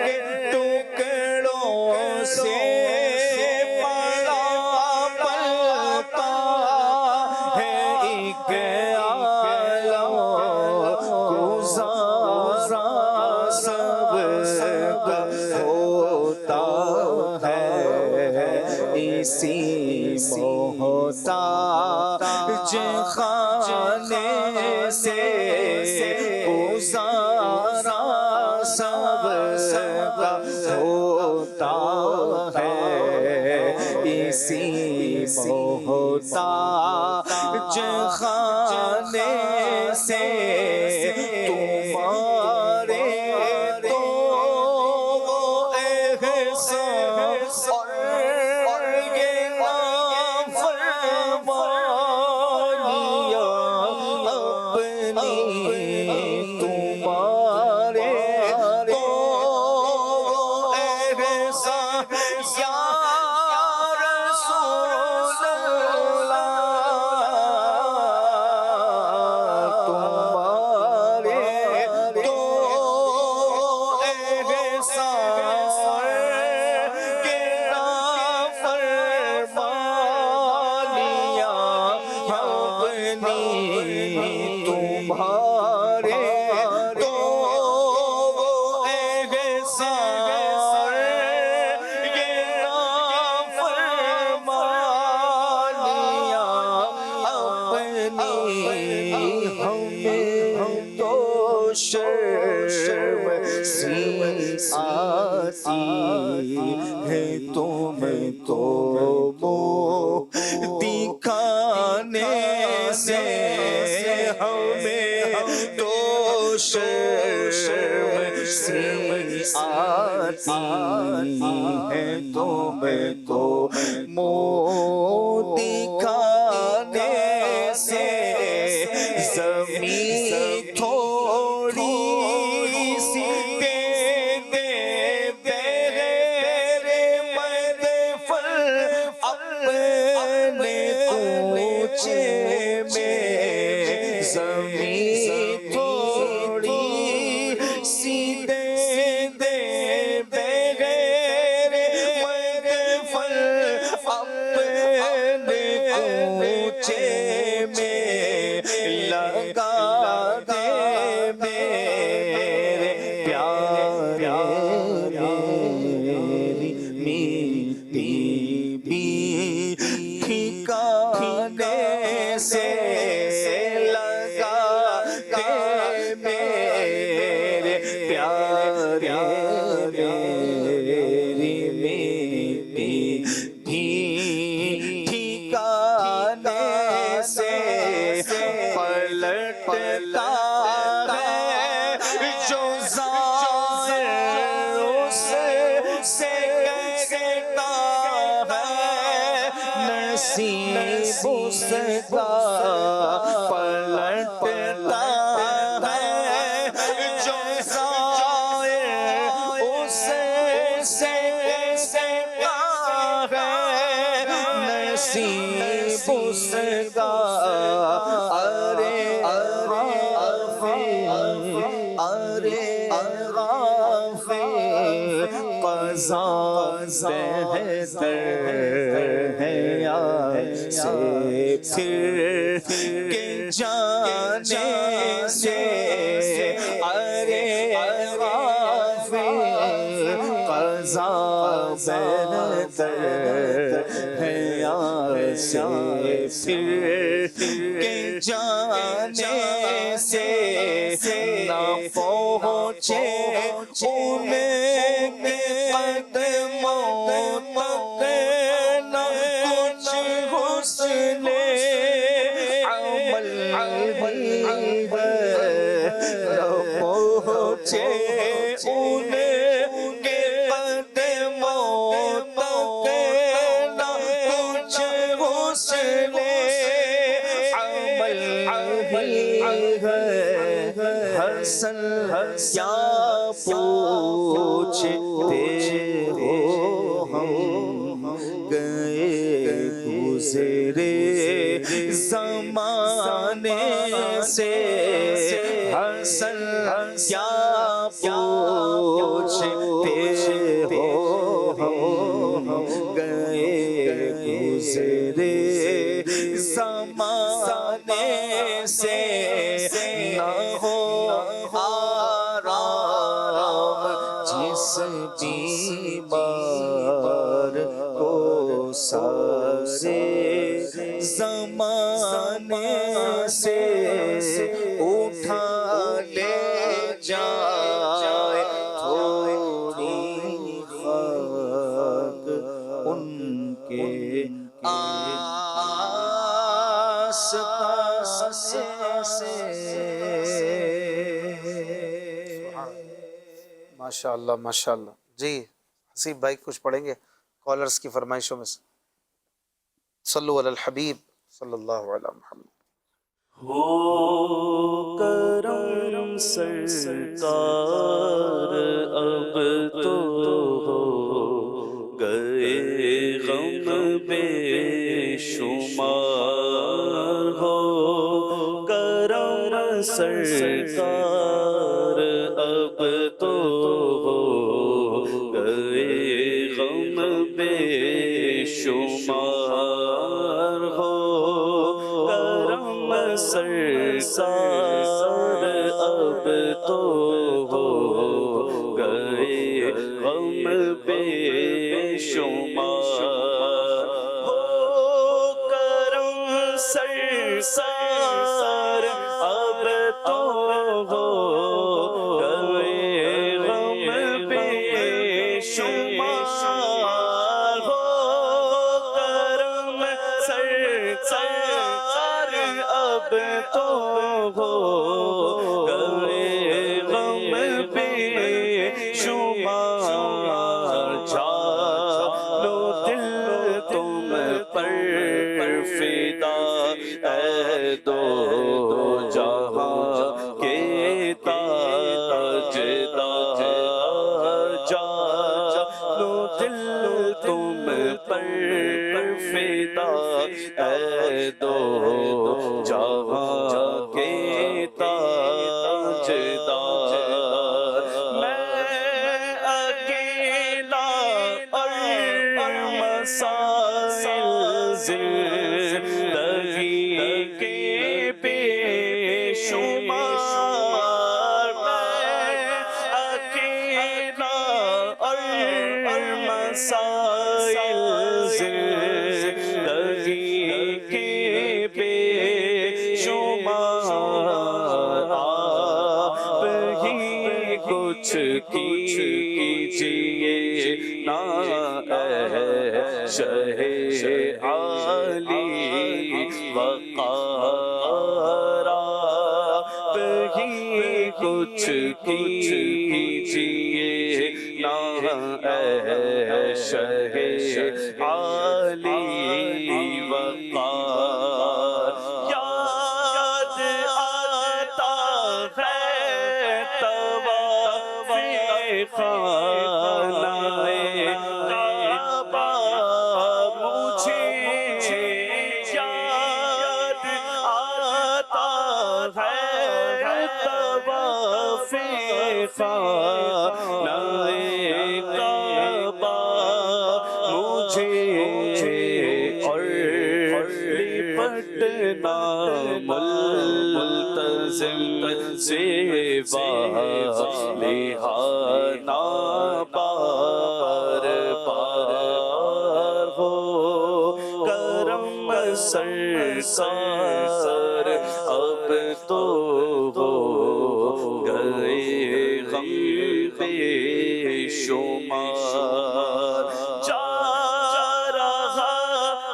کے ٹکڑوں سے بڑا پلتا ہے ایک عالم، گزارا سب کا ہوتا ہے اسی محتاج خانے سے، گزارا سب کا ہوتا ہے اسی محتاج خانے سے، تمہارے تمہارے تو وہ احسان یہ نافرمانیاں اپنی ہمیں تو شرم سی آتی ہے تمہیں تو دکھانے سے ہمیں تو شرم سی آتی ہے تمہیں تو منہ دکھانے سے زمین تھوڑی سی دے دے بغیر مدفن اپنے کوچے میں زمین تھوڑی سی دے دے بغیر مدفن اپنے کوچے میں لگا دے میرے پیارے میری بھی ٹھکانے سے لگا دے میرے پیارے میری بھی ٹھکانے سے پلٹتا ہے جو ظاہر اس سے کہتا ہے نصیب اس کا پلٹتا ہے جو ظاہر اس سے کہتا ہے نصیب اس کا ارے قضا بہتر ہے سے پھر کے جانے سے ارے قضا بہتر ہے سے پھر کے جانے سے نہ پہنچے ان کے قدموں تک نہ کچھ حسن عمل بھی ہے نہ پہنچے ان کے قدموں تک نہ کچھ حسن عمل بھی ہے حسن کیا پوچھتے ہو ہم گئے گزرے زمانے سے حسن کیا پوچھتے ہو ہم گئے گزرے زمانے سے نہ ہو آرام جس بیمار کو سارے زمانے سے اٹھا لے جائے تھوڑی خاک ان کے آس سے ماشاءاللہ ماشاءاللہ. جی حسیب بھائی کچھ پڑھیں گے کالرز کی فرمائشوں میں سے؟ صلو علی الحبیب صلی اللہ علیہ محمد. ہو کرم سرکار اب تو ہو گئے غم بے شمار ہو کرم سرکار اب تو ہو گئے غم بے شمار ہو کرم سرسار اب تو ہو گئے غم بے شمار ہو کرم سرسار اب تو ہو گئے غم بے شمار ہو کرم سرسار اب تو ہو گئے غم بے شمار جانو دل تم پر فدا اے دو جہاں کے تاجدار جانو دل تم پر فدا اے دو جہاں کے تاجدار میں اکیلا اور مسائل زندگی کے بے شمار میں اکیلا اور مسائل زندگی کے بے شمار آپ ہی کچھ کیجئے نا اے شہ عالی وقار آپ ہی کچھ کیجئے نا اے شہ عالی وقار یاد آتا ہے طواف خانہ کعبہ مجھے یاد آتا ہے طواف خانہ کعبہ مجھے اور لپٹنا ملتزم زیبا لہانا بار بار ہو کرم سرسار اب تو ہو گئے غم بے شمار جا رہا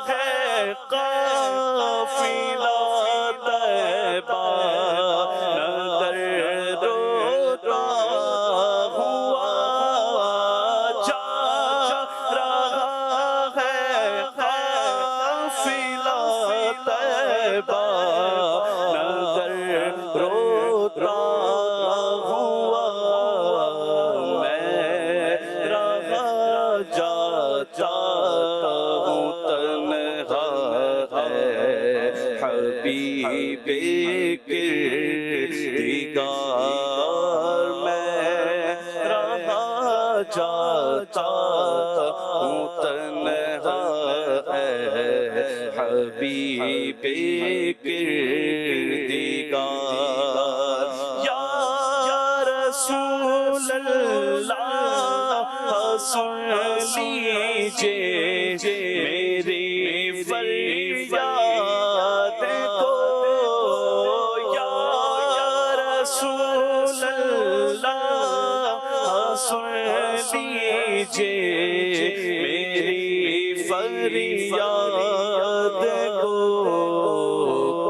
ہے قافلہ طیبہ نگر روتا ہوا جا رہا ہے قافلہ طیبہ نگر روتا ہوا میں رہا جاتا ہوں تنہا ہے حبیب کردگار میں رہا جاتا ہوں تنہا ہے حبیب کردگار یا رسول اللہ سن لیجیے میری فریاد کو یا رسول اللہ سن لیجیے میری فریاد کو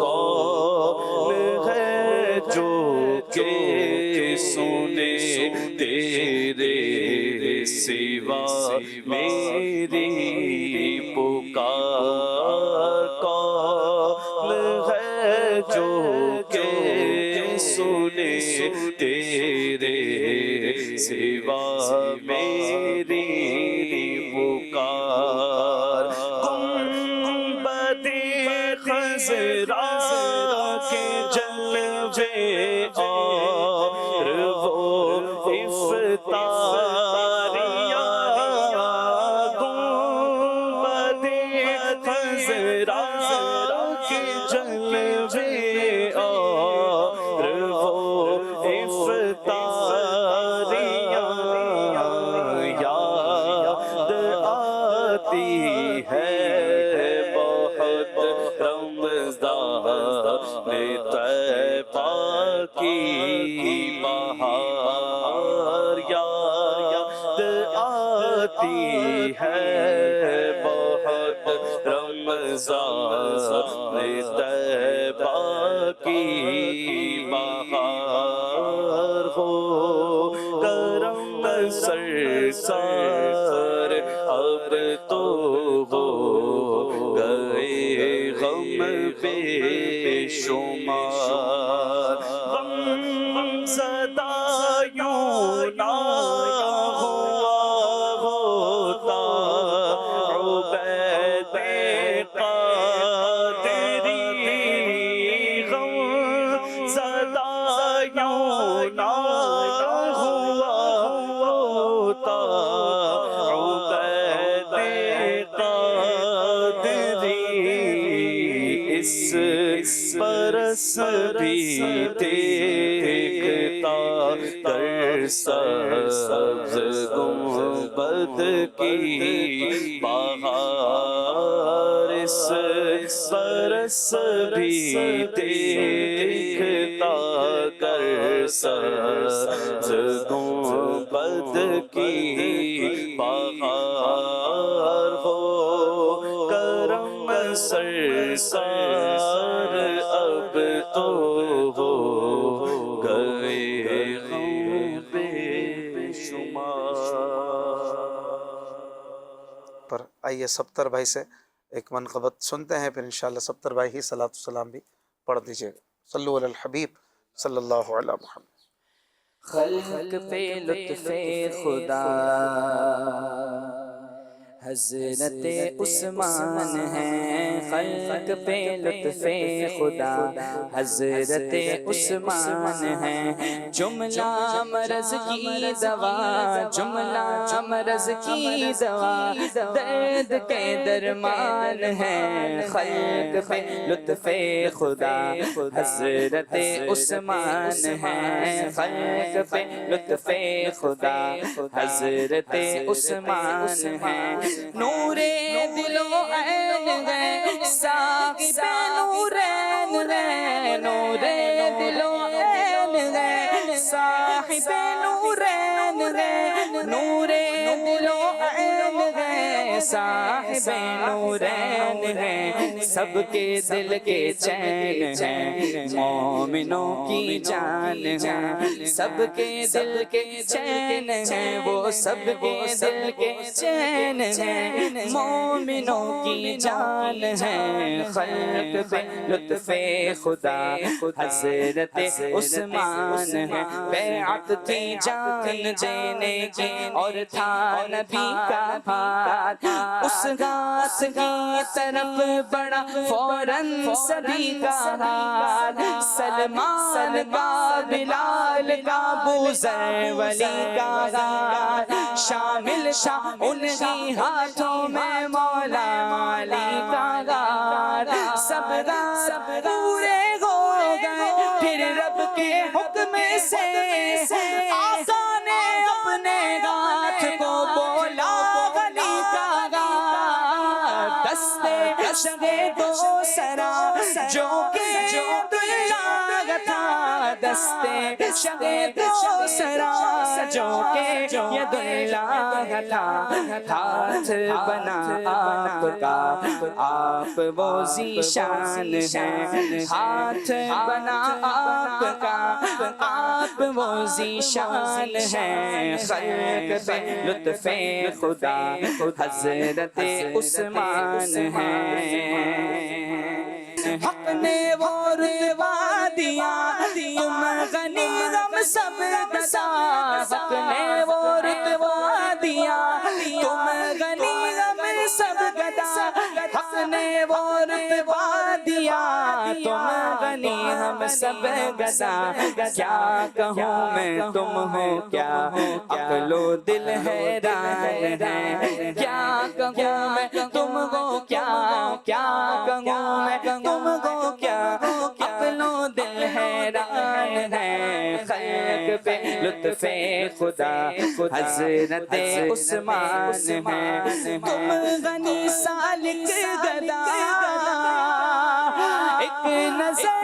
کون ہے جو کہ سنے تیرے سوا میری پکار کون ہے جو کہ سنے تیرے سوا میری پکار گنبد خضرا کے جلوے اور وہ افطاریاں گنبد خضرا کے جلوے ہے بہت رمضان طیبہ کی بہار یاد آتی ہے بہت رمضان طیبہ کی بہار ہو کرم سرسار اب تو ہو گئے غم بے شمار غم زدہ یوں نہ ہوا ہوتا عبید قادری غم زدہ یوں نہ ہوا ہوتا عبید قادری اس برس بھی دیکھتا در سبز گنبد کی بہار اس برس بھی دیکھتا کر سبز گنبد کی بہار ہو کرم سرسار اب تو ہو گئے غم بے شمار. پر آئیے سبتر بھائی سے ایک منقبت سنتے ہیں، پھر انشاءاللہ سبتر بھائی ہی صلاۃ السلام بھی پڑھ دیجیے گا. صلو علی الحبیب صلی اللہ علی محمد. خلق پہ لطف خدا حضرت عثمان ہیں، خلق پہ لطف خدا حضرت عثمان ہیں. جملہ مرض کی دوا، جملہ مرض کی دوا، درد کے درمان ہیں. خلق پہ لطف خدا حضرت عثمان ہیں، خلق پہ لطف خدا حضرت عثمان ہیں. نور دل و عین ہے ساقی پہ نورین ہے، نور دل و عین ہے ساقی پہ نورین ہے، نور دل و عین ہے صاحب نورین ہے. سب کے دل کے چین ہیں مومنوں کی جان ہے، سب کے دل کے چین ہیں وہ سب کے دل کے چین ہیں مومنوں کی جان ہے. خلق پہ لطف خدا حضرت عثمان ہے. بیعت تھی جان دینے کی اور تھا نبی کا ہاتھ، اس ہاتھ کی طرف بڑا فوراً سبھی کا ہاتھ. سلمان کا بلال کا بوذر ولی کا ہاتھ شامل انہی ہاتھوں میں مولا علی کا ہاتھ. سب پورے ہو گئے پھر رب کے حکم سے، آقا نے اپنے ہاتھ کو بولا علی کا ہاتھ. دستے شگے دو سرا جو کہ عبداللہ تھا، دستے شگے دو سرا جو کہ عبداللہ تھا. ہاتھ بنا آپ کا آپ وہ ذیشان ہیں، ہاتھ بنا آپ کا آپ وہ ذیشان ہیں. خلق پہ لطف خدا حضرت عثمان ہیں. حق نے وہ رتبہ دیا تم غنی غم سب گدا، حق نے وہ رتبہ دیا تم غنی غم سب گدا. حق نے وہ رتبہ دیا تم غنی ہم سب گدا. کیا کہوں میں تم ہو کیا عقل و دل حیران ہے. کیا کہوں میں تم ہو کیا کہوں میں تم ہو کیا عقل و دل حیران ہے خلق پہ لطف خدا حضرت عثمان ہے تم غنی سالک گدا ایک نظر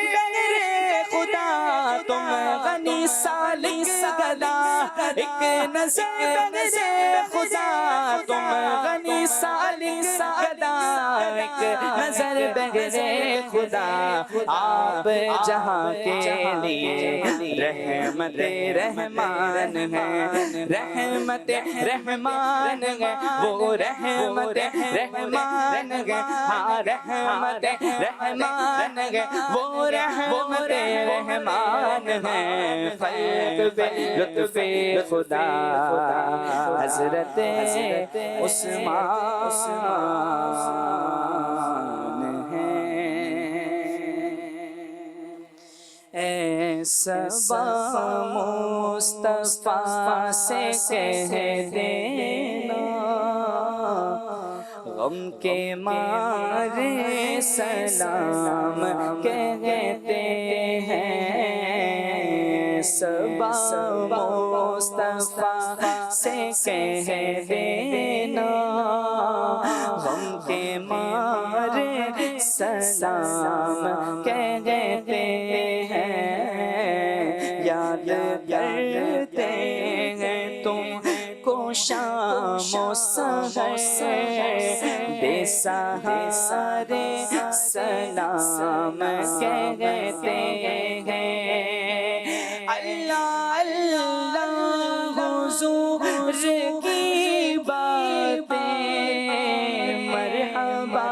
بغیر خدا تم غنی سالک گدا ایک نظر بغیر خدا تم غنی سالک گدا ایک نظر بغیر خدا آپ جہاں کے لیے رحمت رحمان ہے رحمت رحمان ہے وہ رحمت رحمان ہے ہاں رحمت رحمان ہے وہ رحمت رحمان ہے خلق پہ لطف خدا حضرت عثمان ہے اے صبا مصطفیٰ سے کہہ دینا غم کے مارے سلام کہتے ہیں صبا مصطفیٰ سے کہہ دینا غم کے مارے سلام کہتے ہیں یاد کرتے ہیں تم کو شام و سحر بے سہارے سلام کہتے ہیں اللہ اللہ حضور کی باتیں مرحبا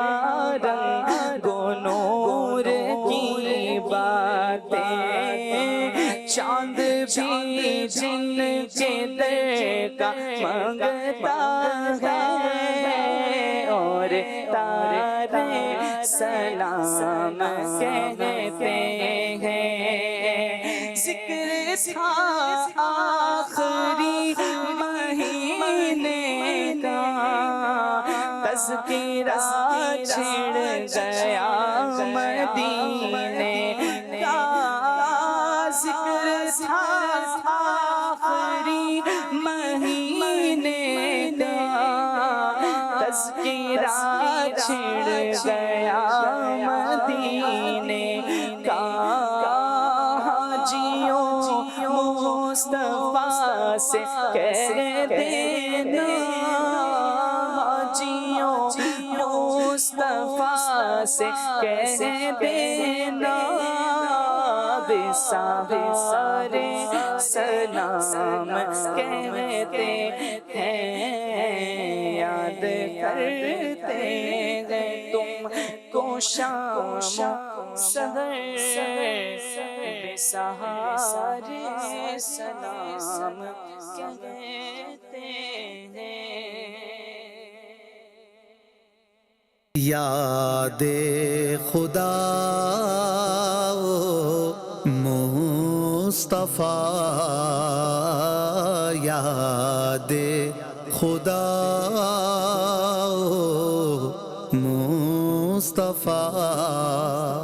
رنگ و نور کی باتیں چاند بھی جن کے در کا منگتا ہے اور تارے سلام کہتے ہیں ذکر تھا آخری مہینے کا تذکرہ چھڑ گیا مدینے کا ذکر تھا آخری مہینے کا تذکرہ چھڑ گیا مدینے کا حاجیوں مصطفیٰ سے کہہ دینا حاجیوں مصطفیٰ سے کہہ دینا سارے سلام کہتے ہیں یاد کرتے ہیں تم کو شام سحر بے سہارے سلام کہتے ہیں یاد خدا مصطفیٰ یاد خدا مصطفیٰ